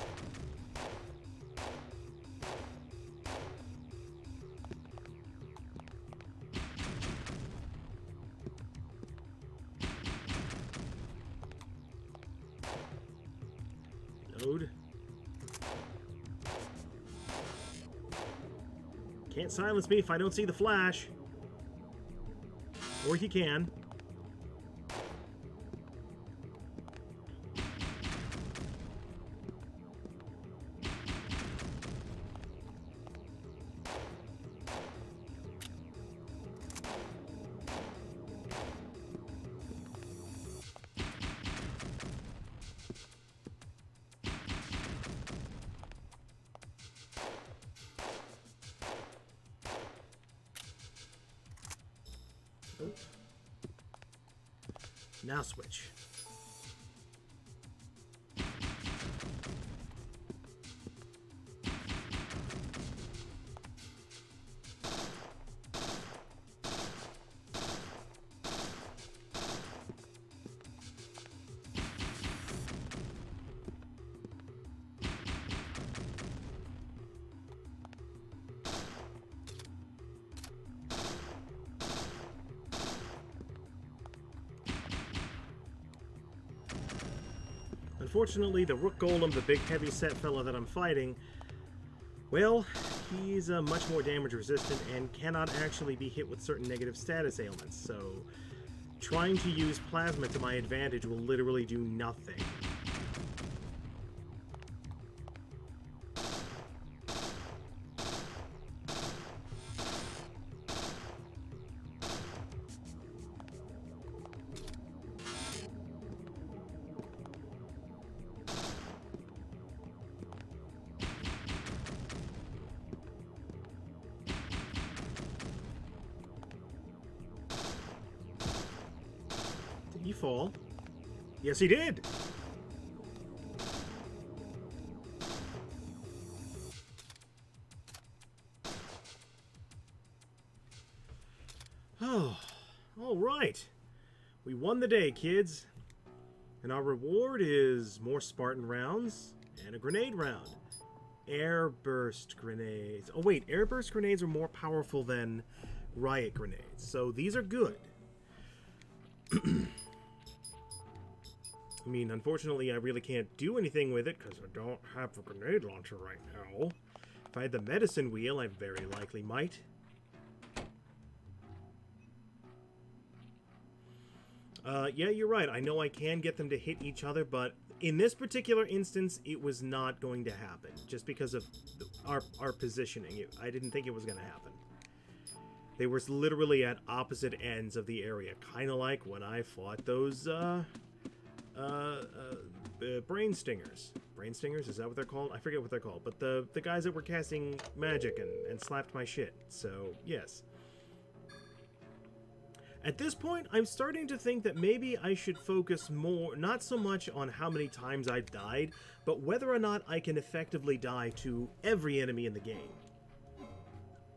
Load. Can't silence me if I don't see the flash. Or he can. Nope. Now switch. Unfortunately, the Rook Golem, the big heavy-set fella that I'm fighting, well, he's much more damage resistant and cannot actually be hit with certain negative status ailments, so trying to use Plasma to my advantage will literally do nothing. Did he fall? Yes, he did! All right. We won the day, kids. And our reward is more Spartan rounds and a grenade round. Air burst grenades. Oh, wait. Air burst grenades are more powerful than riot grenades. So these are good. I mean, unfortunately, I really can't do anything with it because I don't have a grenade launcher right now. If I had the medicine wheel, I very likely might. Yeah, you're right. I know I can get them to hit each other, but in this particular instance, it was not going to happen. Just because of our positioning. I didn't think it was going to happen. They were literally at opposite ends of the area. Kind of like when I fought those, brain stingers. Brain stingers? Is that what they're called? I forget what they're called. But the guys that were casting magic and slapped my shit. So, yes. At this point, I'm starting to think that maybe I should focus more, not so much on how many times I've died, but whether or not I can effectively die to every enemy in the game.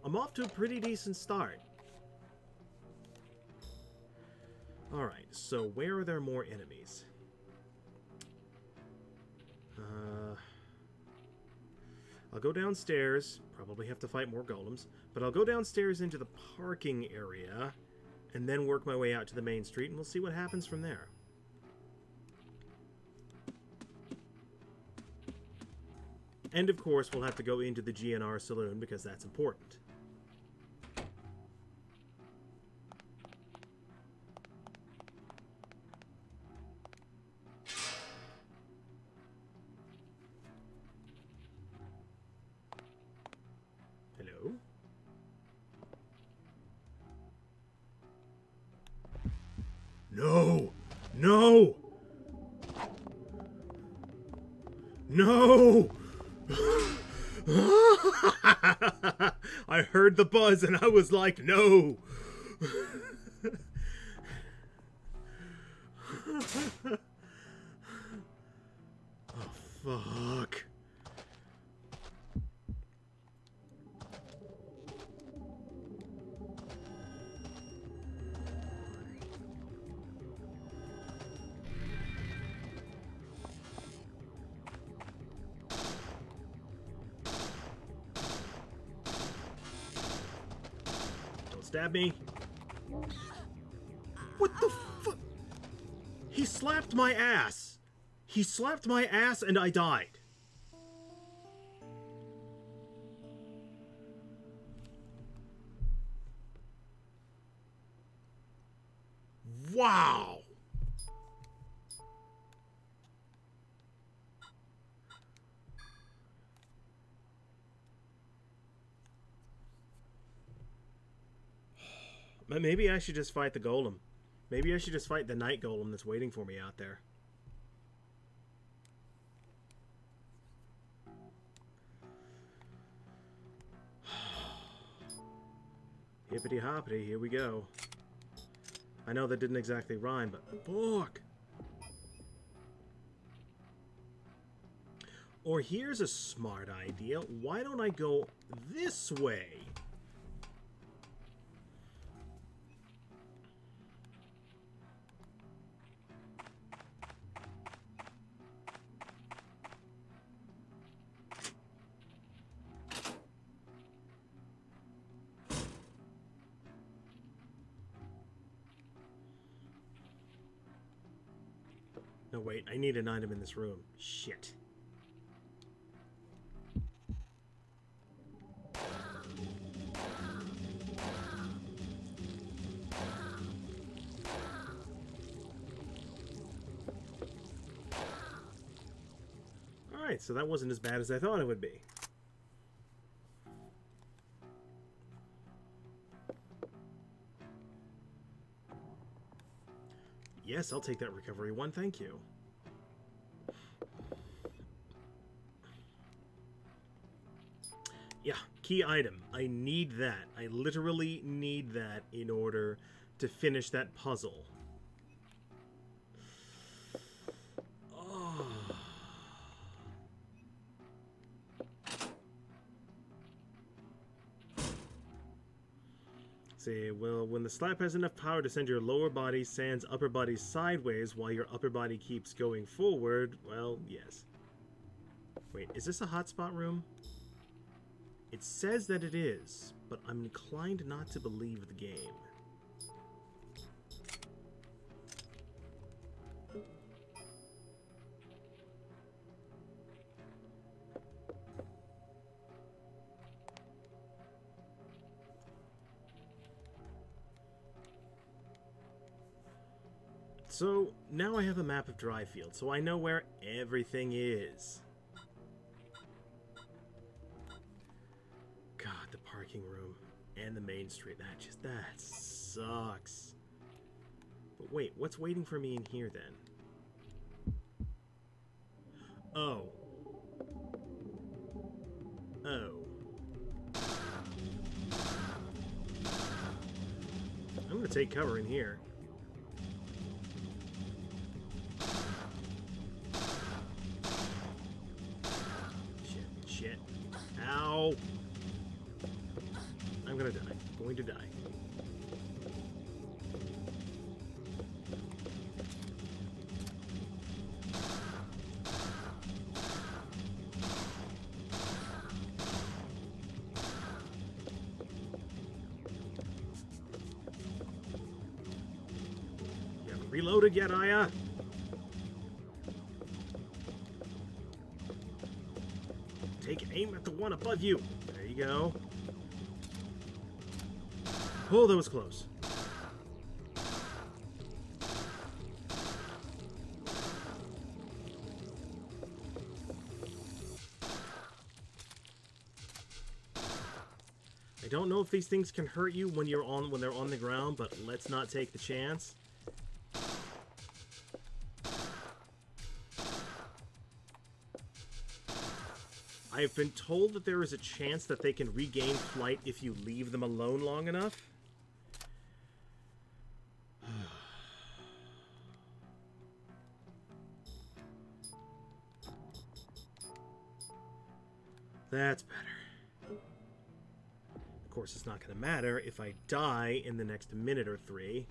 I'm off to a pretty decent start. Alright, so where are there more enemies? I'll go downstairs, probably have to fight more golems, but I'll go downstairs into the parking area, and then work my way out to the main street, and we'll see what happens from there. And of course, we'll have to go into the GNR saloon, because that's important. Hello? No! No! No! I heard the buzz and I was like, no! Oh, fuck. Stab me. What the fuck? He slapped my ass. He slapped my ass and I died. Wow. Maybe I should just fight the golem. Maybe I should just fight the night golem that's waiting for me out there. Hippity hoppity, here we go. I know that didn't exactly rhyme, but fuck. Or here's a smart idea. Why don't I go this way? No, wait, I need an item in this room. Shit. Alright, so that wasn't as bad as I thought it would be. Yes, I'll take that recovery one, thank you. Yeah, key item. I need that. I literally need that in order to finish that puzzle. Oh. See, well, when the slap has enough power to send your lower body Sans upper body sideways while your upper body keeps going forward, well, yes. Wait, is this a hotspot room? It says that it is, but I'm inclined not to believe the game. So, now I have a map of Dryfield, so I know where everything is. God, the parking room and the main street, that sucks. But wait, what's waiting for me in here then? Oh. Oh. I'm gonna take cover in here. Shit. Ow! I'm gonna die. Going to die. You haven't reloaded yet, Aya? Take aim at the one above you. There you go. Oh, that was close. I don't know if these things can hurt you when they're on the ground, but let's not take the chance. I've been told that there is a chance that they can regain flight if you leave them alone long enough. That's better. Of course, it's not going to matter if I die in the next minute or 3.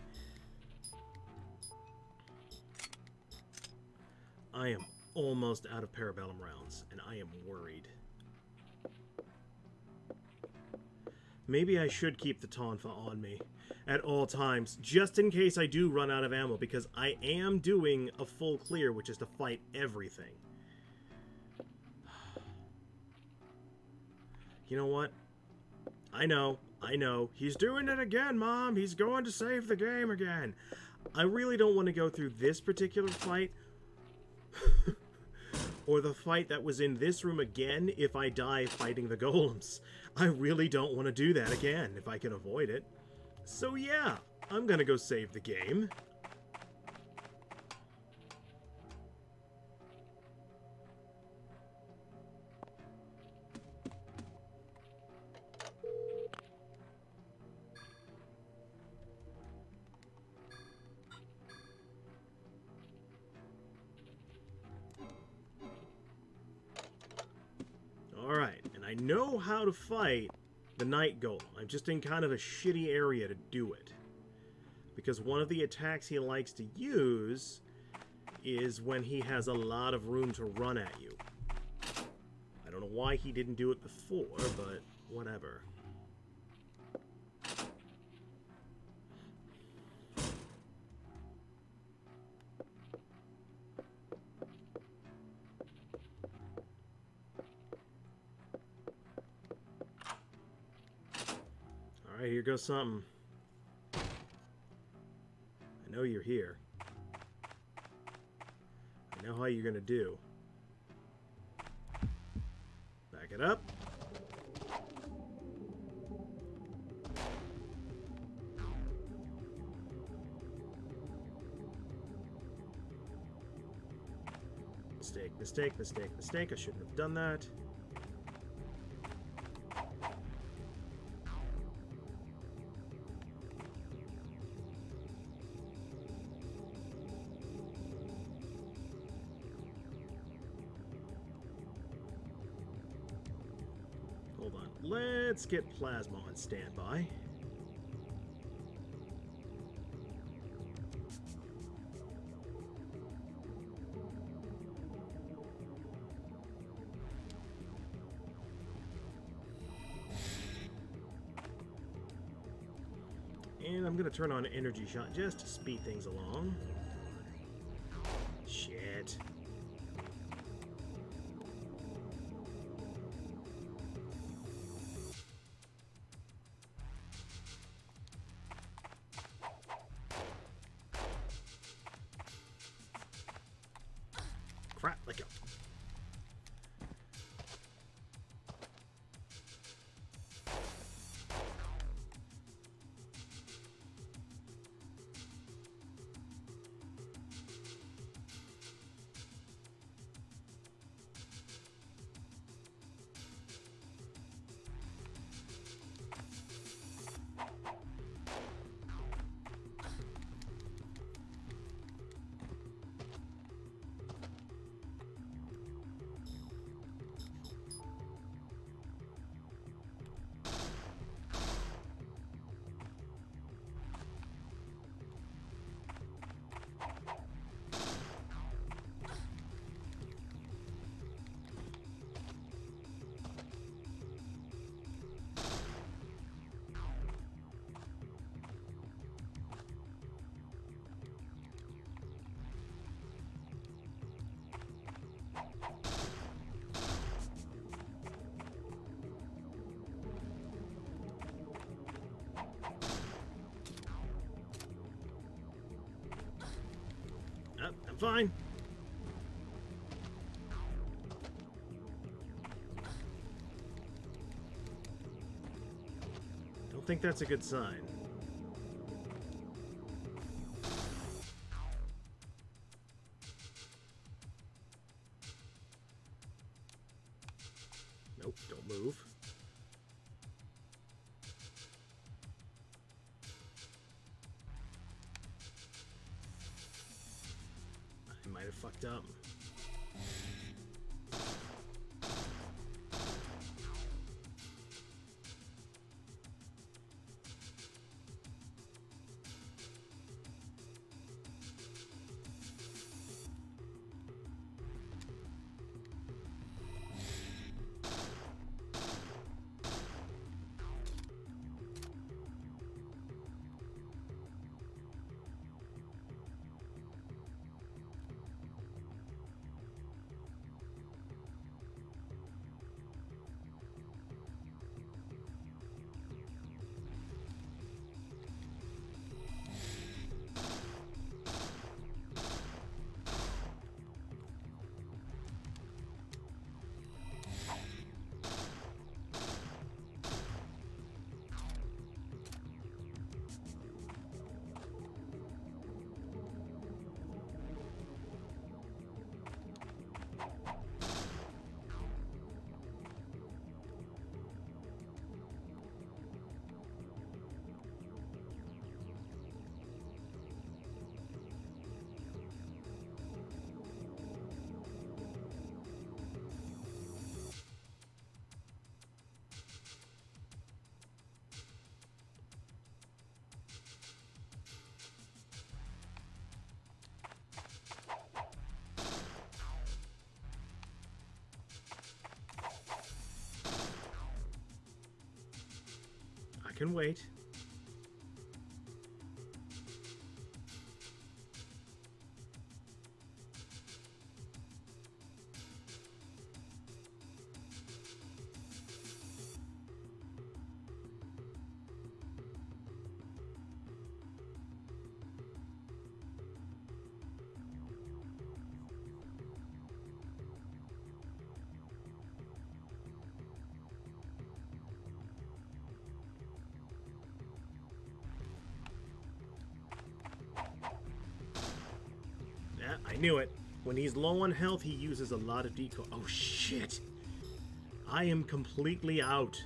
I am almost out of Parabellum rounds, and I am worried. Maybe I should keep the Tonfa on me at all times, just in case I do run out of ammo, because I am doing a full clear, which is to fight everything. You know what? I know. He's doing it again, Mom. He's going to save the game again. I really don't want to go through this particular fight. Or the fight that was in this room again if I die fighting the golems. I really don't want to do that again if I can avoid it. So yeah, I'm gonna go save the game. Alright, and I know how to fight the Night Golem. I'm just in kind of a shitty area to do it. Because one of the attacks he likes to use is when he has a lot of room to run at you. I don't know why he didn't do it before, but whatever. Alright, here goes something. I know you're here. I know how you're gonna do. Back it up. Mistake. I shouldn't have done that. Hold on. Let's get Plasma on standby. I'm gonna turn on energy shot just to speed things along. Shit. Crap, let go. I'm fine. Don't think that's a good sign. Nope, don't move. I might have fucked up. I can wait. Yeah, I knew it. When he's low on health, he uses a lot of decoy. Oh, shit. I am completely out.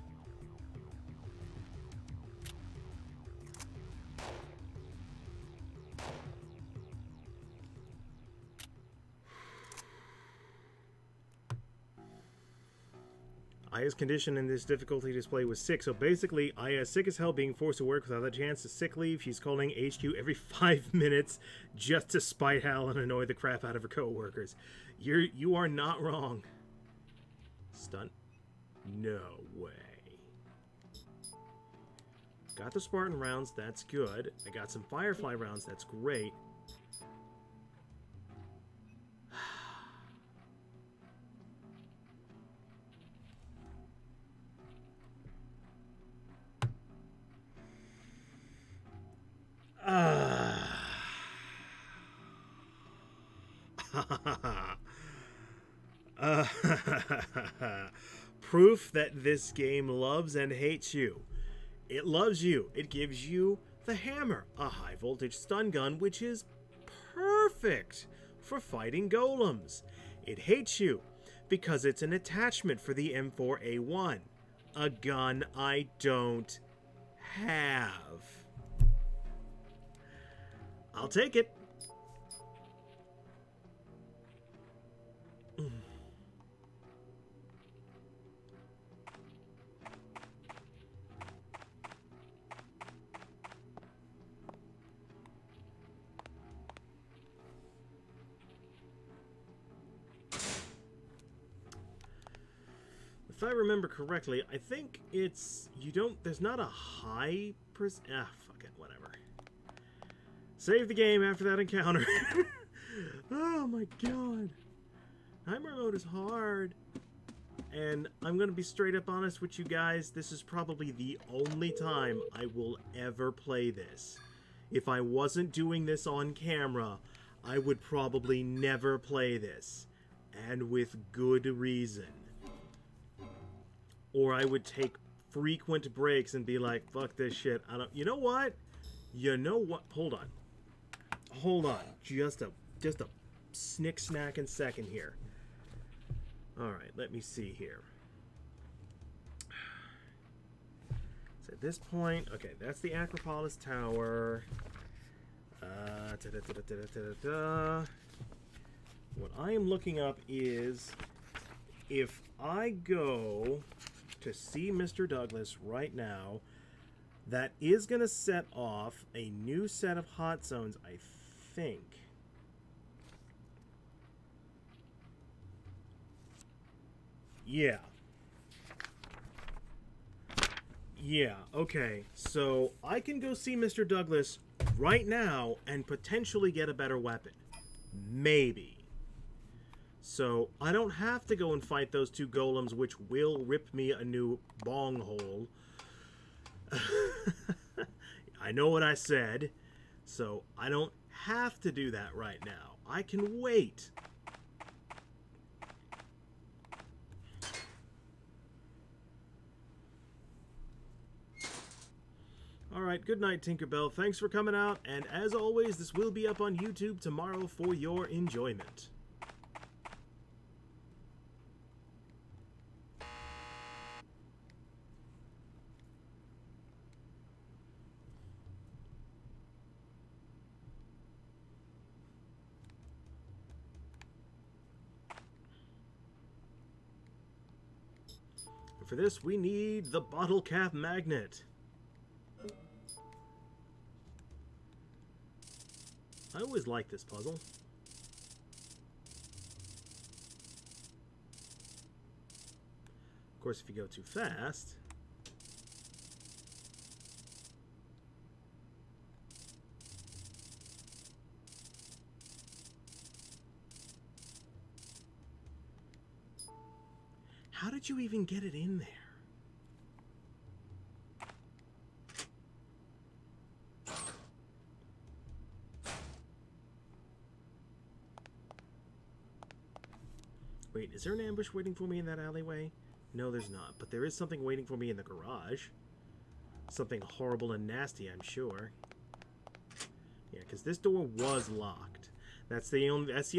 Aya's condition in this difficulty display was sick, so basically Aya's sick as hell, being forced to work without a chance to sick leave. She's calling HQ every 5 minutes just to spite Hal and annoy the crap out of her co-workers. You are not wrong. Stunt? No way. Got the Spartan rounds, that's good. I got some Firefly rounds, that's great. Proof that this game loves and hates you. It loves you. It gives you the hammer, a high voltage stun gun, which is perfect for fighting golems. It hates you because it's an attachment for the M4A1, a gun I don't have. I'll take it. If I remember correctly, I think it's, there's not a high fuck it, whatever. Save the game after that encounter. Oh my god. Nightmare mode is hard. And I'm gonna be straight up honest with you guys, this is probably the only time I will ever play this. If I wasn't doing this on camera, I would probably never play this. And with good reason. Or I would take frequent breaks and be like, fuck this shit. You know what? You know what? Hold on. Hold on. Just a snack second here. Alright, let me see here. So at this point, okay, that's the Acropolis Tower. What I am looking up is if I go to see Mr. Douglas right now, that is going to set off a new set of hot zones, I think. Yeah. Yeah, okay. So I can go see Mr. Douglas right now and potentially get a better weapon. Maybe. So I don't have to go and fight those two golems, which will rip me a new bong hole. I know what I said. So I don't have to do that right now. I can wait. Alright, good night, Tinkerbell. Thanks for coming out, and as always, this will be up on YouTube tomorrow for your enjoyment. And for this, we need the bottle cap magnet. I always like this puzzle. Of course, if you go too fast... How did you even get it in there? Wait, is there an ambush waiting for me in that alleyway? No, there's not. But there is something waiting for me in the garage. Something horrible and nasty, I'm sure. Yeah, because this door was locked. That's the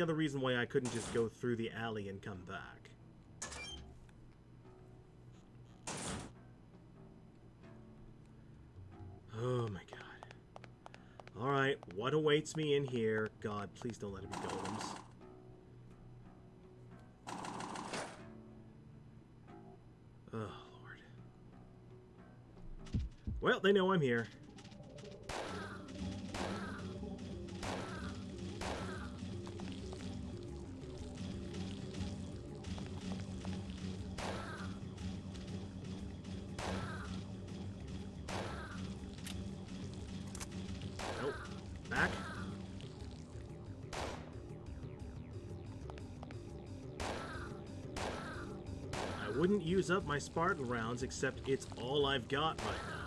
other reason why I couldn't just go through the alley and come back. Oh my god. Alright, what awaits me in here? God, please don't let it be golems. Oh, Lord. Well, they know I'm here. back. I wouldn't use up my Spartan rounds, except it's all I've got right now.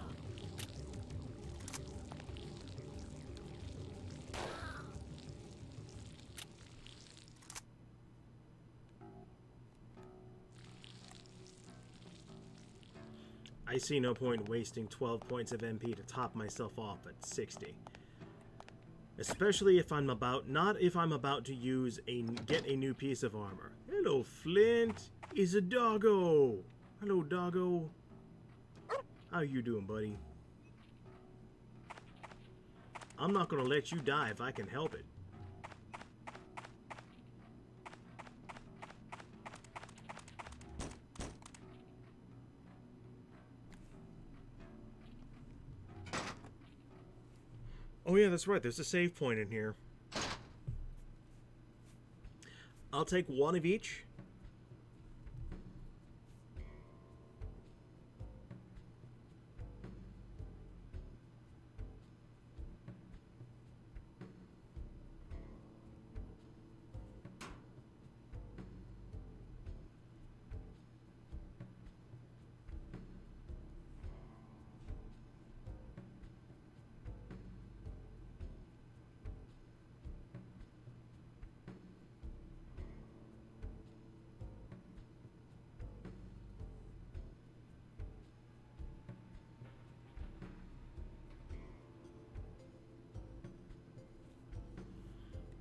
I see no point wasting 12 points of MP to top myself off at 60. Especially if I'm about, not if I'm about to get a new piece of armor. Hello, Flint. Is a doggo. Hello, doggo. How you doing, buddy? I'm not gonna let you die if I can help it. Oh yeah, that's right. There's a save point in here. I'll take one of each.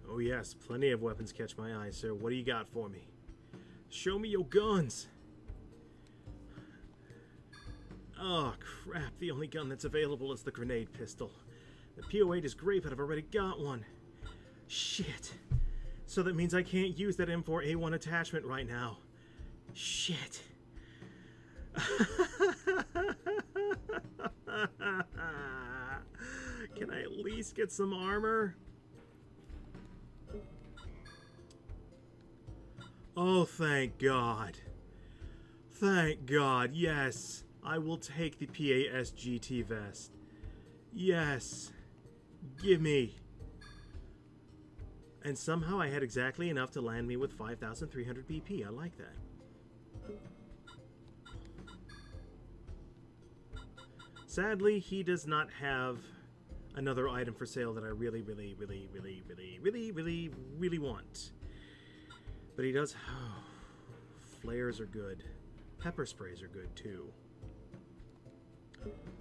Oh yes, plenty of weapons catch my eye, sir. What do you got for me? Show me your guns! Oh crap, the only gun that's available is the grenade pistol. The PO8 is great, but I've already got one. Shit. So that means I can't use that M4A1 attachment right now. Shit. Can I at least get some armor? Oh, thank God. Thank God, yes. I will take the PAS GT vest. Yes. Gimme. And somehow I had exactly enough to land me with 5,300 BP. I like that. Sadly, he does not have another item for sale that I really want. But he does... Oh, flares are good. Pepper sprays are good, too.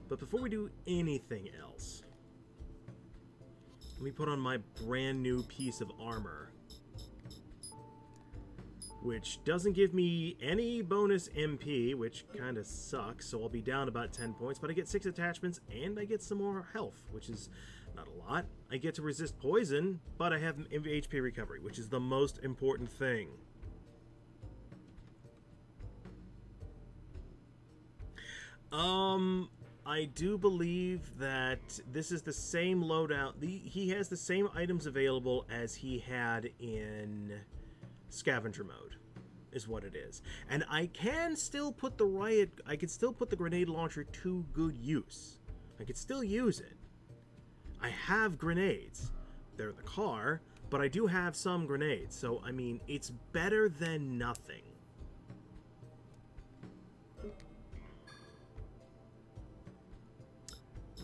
But before we do anything else, let me put on my brand new piece of armor, which doesn't give me any bonus MP, which kind of sucks, so I'll be down about 10 points, but I get 6 attachments, and I get some more health, which is not a lot. I get to resist poison, but I have HP recovery, which is the most important thing. I do believe that this is the same loadout. He has the same items available as he had in Scavenger mode, is what it is. And I can still put I can still put the grenade launcher to good use. I could still use it. I have grenades. They're in the car, but I do have some grenades. So, I mean, it's better than nothing.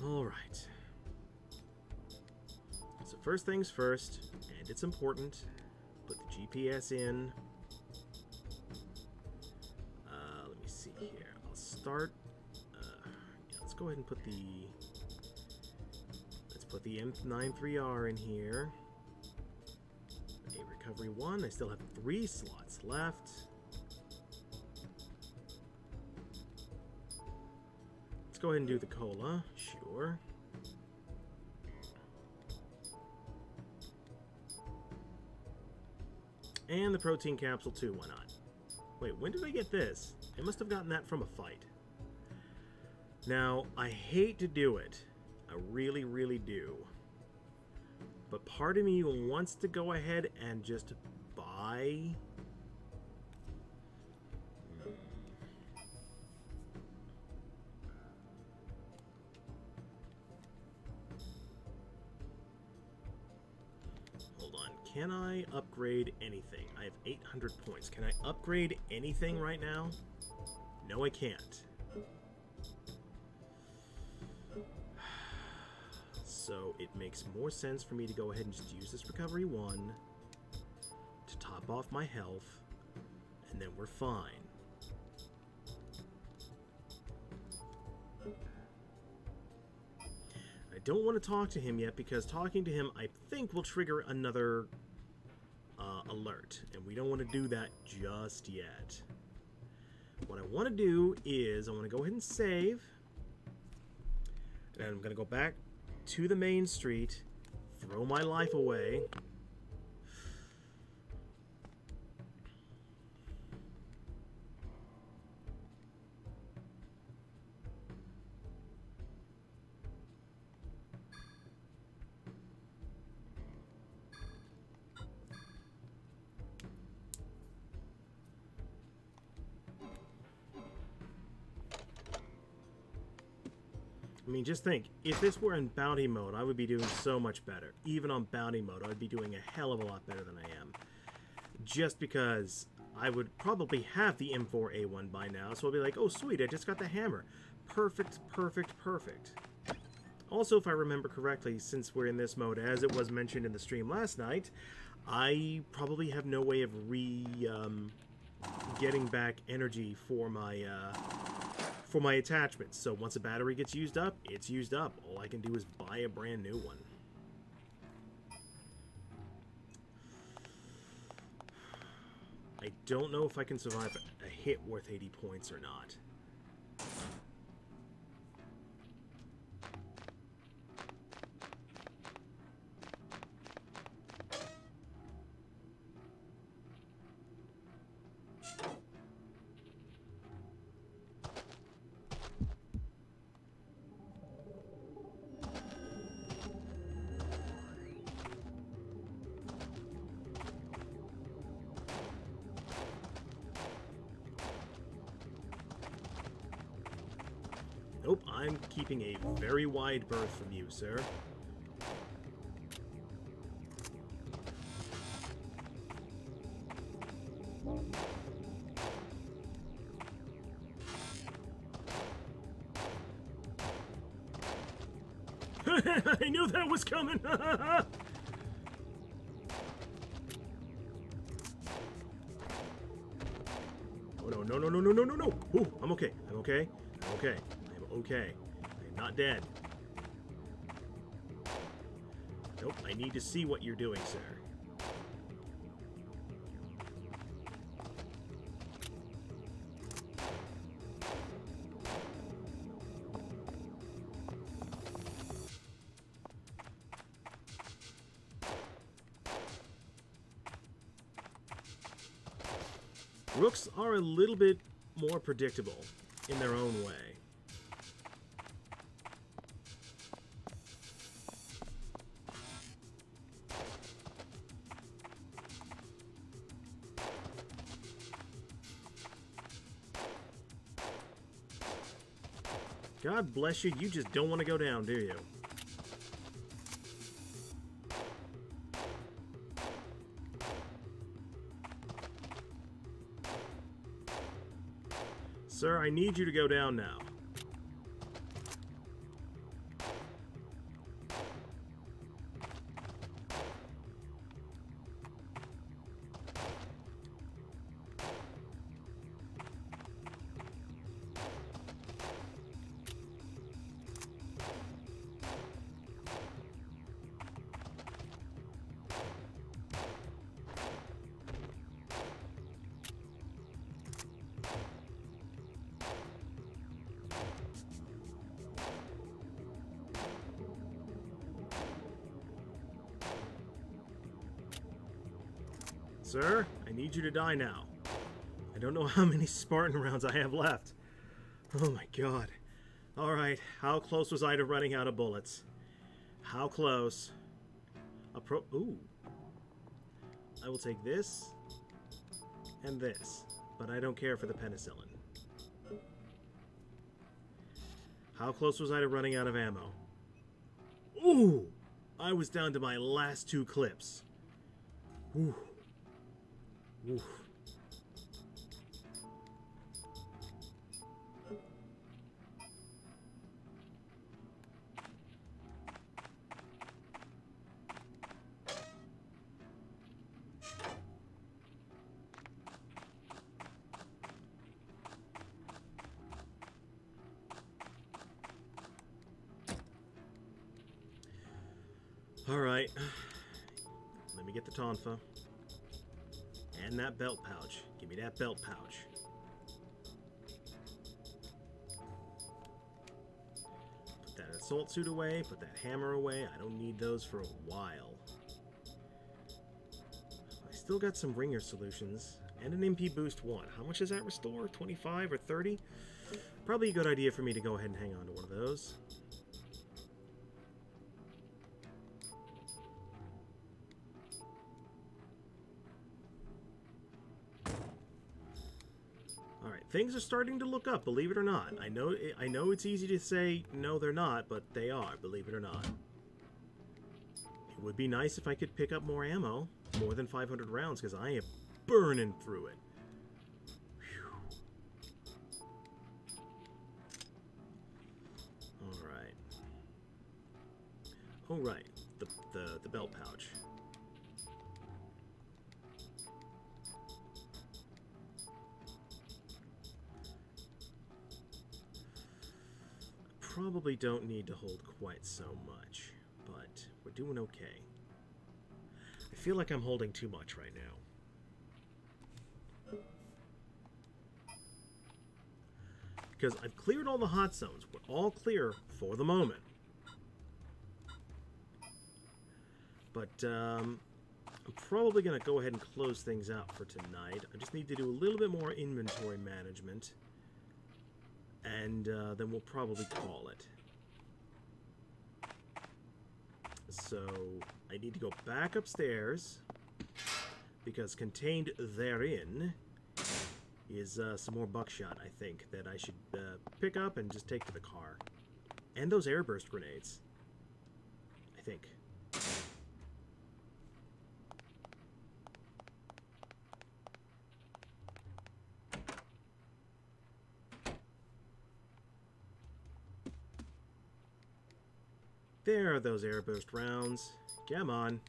Alright. So first things first, and it's important, put the GPS in. Let me see here. I'll start... yeah, let's go ahead and put the... Let's put the M93R in here. A recovery 1. I still have 3 slots left. Let's go ahead and do the cola. Sure. And the protein capsule too, why not? Wait, when did I get this? I must have gotten that from a fight. Now, I hate to do it. I really, really do. But part of me wants to go ahead and just buy... Hold on. Can I upgrade anything? I have 800 points. Can I upgrade anything right now? No, I can't. So it makes more sense for me to go ahead and just use this recovery 1 to top off my health, and then we're fine. I don't want to talk to him yet because talking to him I think will trigger another alert, and we don't want to do that just yet. What I want to do is I want to go ahead and save, and I'm going to go back to the main street, throw my life away. I mean, just think, if this were in bounty mode, I would be doing so much better. Even on bounty mode, I would be doing a hell of a lot better than I am. Just because I would probably have the M4A1 by now, so I'll be like, oh sweet, I just got the hammer. Perfect, perfect, perfect. Also, if I remember correctly, since we're in this mode, as it was mentioned in the stream last night, I probably have no way of getting back energy for my attachments. So once a battery gets used up, it's used up. All I can do is buy a brand new one. I don't know if I can survive a hit worth 80 points or not. Nope, I'm keeping a very wide berth from you, sir. I knew that was coming! Oh, no, no, no, no, no, no, no, no! Ooh, I'm okay, I'm okay, I'm okay. Okay, I'm not dead. Nope, I need to see what you're doing, sir. Rooks are a little bit more predictable in their own way. God bless you, you just don't want to go down, do you? Sir, I need you to go down now. Sir, I need you to die now. I don't know how many Spartan rounds I have left. Oh my god. Alright, how close was I to running out of bullets? How close? Ooh. I will take this and this, but I don't care for the penicillin. How close was I to running out of ammo? Ooh! I was down to my last 2 clips. Ooh. Oof. Alright. Let me get the tonfa. And that belt pouch. Give me that belt pouch. Put that assault suit away. Put that hammer away. I don't need those for a while. I still got some ringer solutions. And an MP boost 1. How much does that restore? 25 or 30? Probably a good idea for me to go ahead and hang on to one of those. Things are starting to look up, believe it or not. I know it's easy to say, no, they're not, but they are, believe it or not. It would be nice if I could pick up more ammo, more than 500 rounds, because I am burning through it. Alright. Alright, the belt pouch. Probably don't need to hold quite so much, but we're doing okay. I feel like I'm holding too much right now. Because I've cleared all the hot zones. We're all clear for the moment. But I'm probably going to go ahead and close things out for tonight. I just need to do a little bit more inventory management. And then we'll probably call it. So I need to go back upstairs because contained therein is some more buckshot, I think, that I should pick up and just take to the car. And those airburst grenades, I think. There are those airburst rounds. Come on.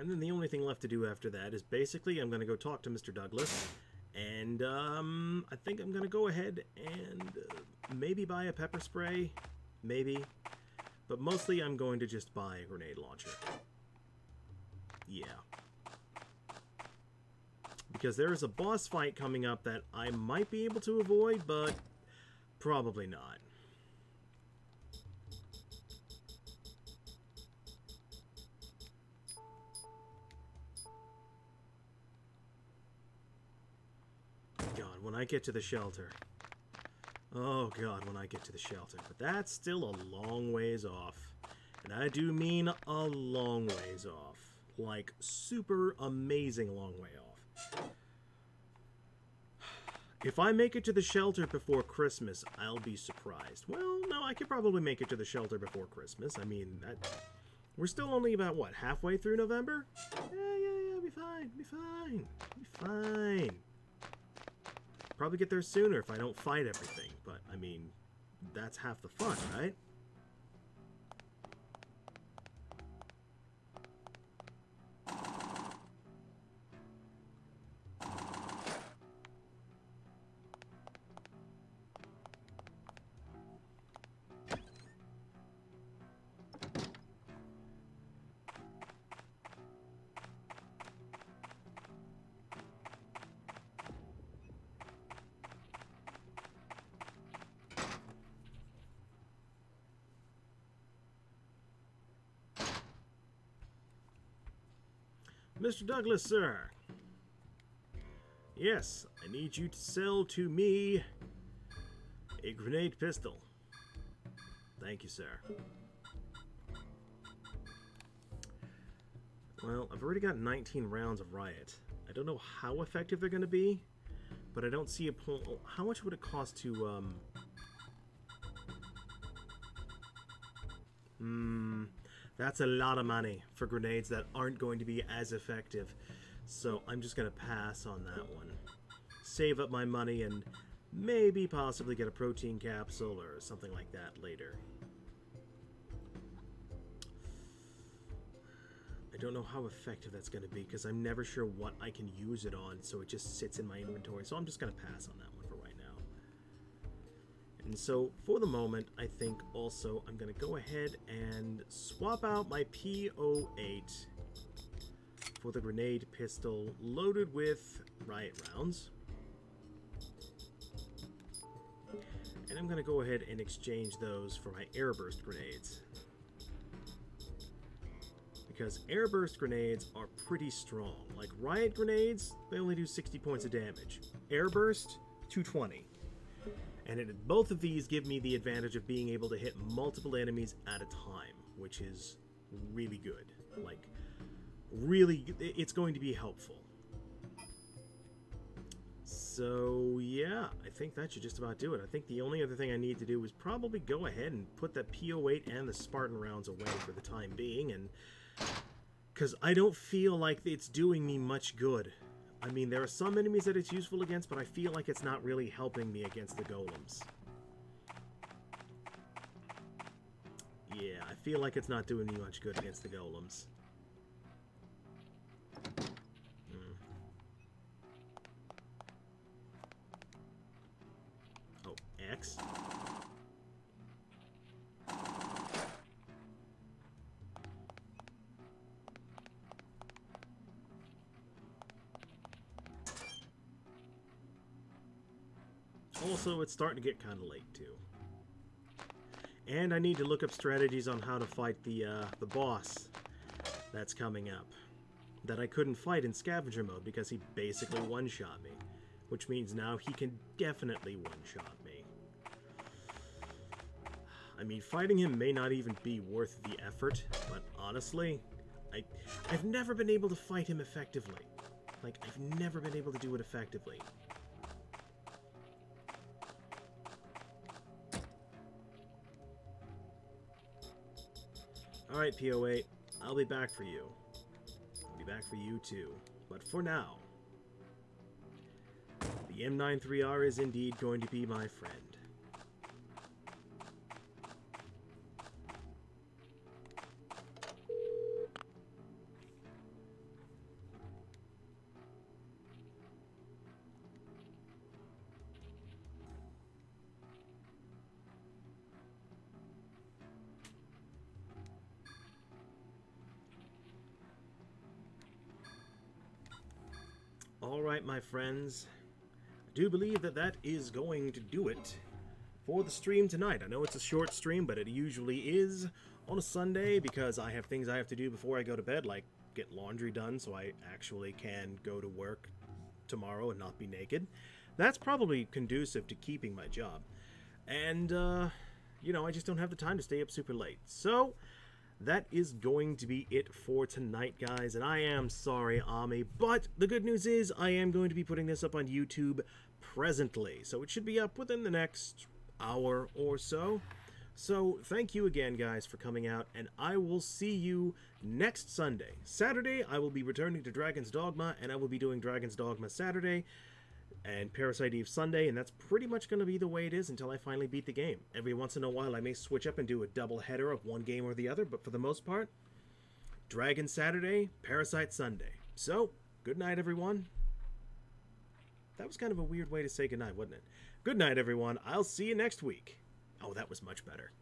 And then the only thing left to do after that is basically I'm going to go talk to Mr. Douglas. And I think I'm going to go ahead and maybe buy a pepper spray. Maybe. But mostly I'm going to just buy a grenade launcher. Yeah. Because there is a boss fight coming up that I might be able to avoid, but probably not. When I get to the shelter. Oh god, when I get to the shelter. But that's still a long ways off. And I do mean a long ways off. Like, super amazing long way off. If I make it to the shelter before Christmas, I'll be surprised. Well, no, I could probably make it to the shelter before Christmas. I mean, we're still only about, what, halfway through November? Yeah, be fine, be fine, be fine. Probably get there sooner if I don't fight everything, but, I mean, that's half the fun, right? Mr. Douglas, sir. Yes, I need you to sell to me a grenade pistol. Thank you, sir. Well, I've already got 19 rounds of Riot. I don't know how effective they're going to be, but I don't see a point. How much would it cost to, that's a lot of money for grenades that aren't going to be as effective. So I'm just going to pass on that one. Save up my money and maybe possibly get a protein capsule or something like that later. I don't know how effective that's going to be because I'm never sure what I can use it on, so it just sits in my inventory. So I'm just going to pass on that one for right now. And so for the moment, I think also I'm going to go ahead and swap out my P08 for the grenade pistol loaded with riot rounds. And I'm going to go ahead and exchange those for my airburst grenades. Because airburst grenades are pretty strong. Like riot grenades, they only do 60 points of damage. Airburst, 220. And both of these give me the advantage of being able to hit multiple enemies at a time, which is really good. Like, really, it's going to be helpful. So, yeah, I think that should just about do it. I think the only other thing I need to do is probably go ahead and put that P08 and the Spartan rounds away for the time being, and because I don't feel like it's doing me much good. I mean, there are some enemies that it's useful against, but I feel like it's not really helping me against the golems. Yeah, I feel like it's not doing me much good against the golems. Oh, X. Also, it's starting to get kind of late, too. And I need to look up strategies on how to fight the boss that's coming up. That I couldn't fight in scavenger mode because he basically one-shot me. Which means now he can definitely one-shot me. I mean, fighting him may not even be worth the effort, but honestly, I've never been able to fight him effectively. Like, I've never been able to do it effectively. Alright, P08, I'll be back for you. I'll be back for you too. But for now, the M93R is indeed going to be my friend. Alright, my friends, I do believe that that is going to do it for the stream tonight. I know it's a short stream, but it usually is on a Sunday because I have things I have to do before I go to bed, like get laundry done so I actually can go to work tomorrow and not be naked. That's probably conducive to keeping my job. And, you know, I just don't have the time to stay up super late. So that is going to be it for tonight, guys, and I am sorry, Ami, but the good news is I am going to be putting this up on YouTube presently, so it should be up within the next hour or so. So thank you again, guys, for coming out, and I will see you next Sunday. Saturday, I will be returning to Dragon's Dogma, and I will be doing Dragon's Dogma Saturday and Parasite Eve Sunday, and that's pretty much going to be the way it is until I finally beat the game. Every once in a while, I may switch up and do a double header of one game or the other, but for the most part, Dragon Saturday, Parasite Sunday. So, good night, everyone. That was kind of a weird way to say good night, wasn't it? Good night, everyone. I'll see you next week. Oh, that was much better.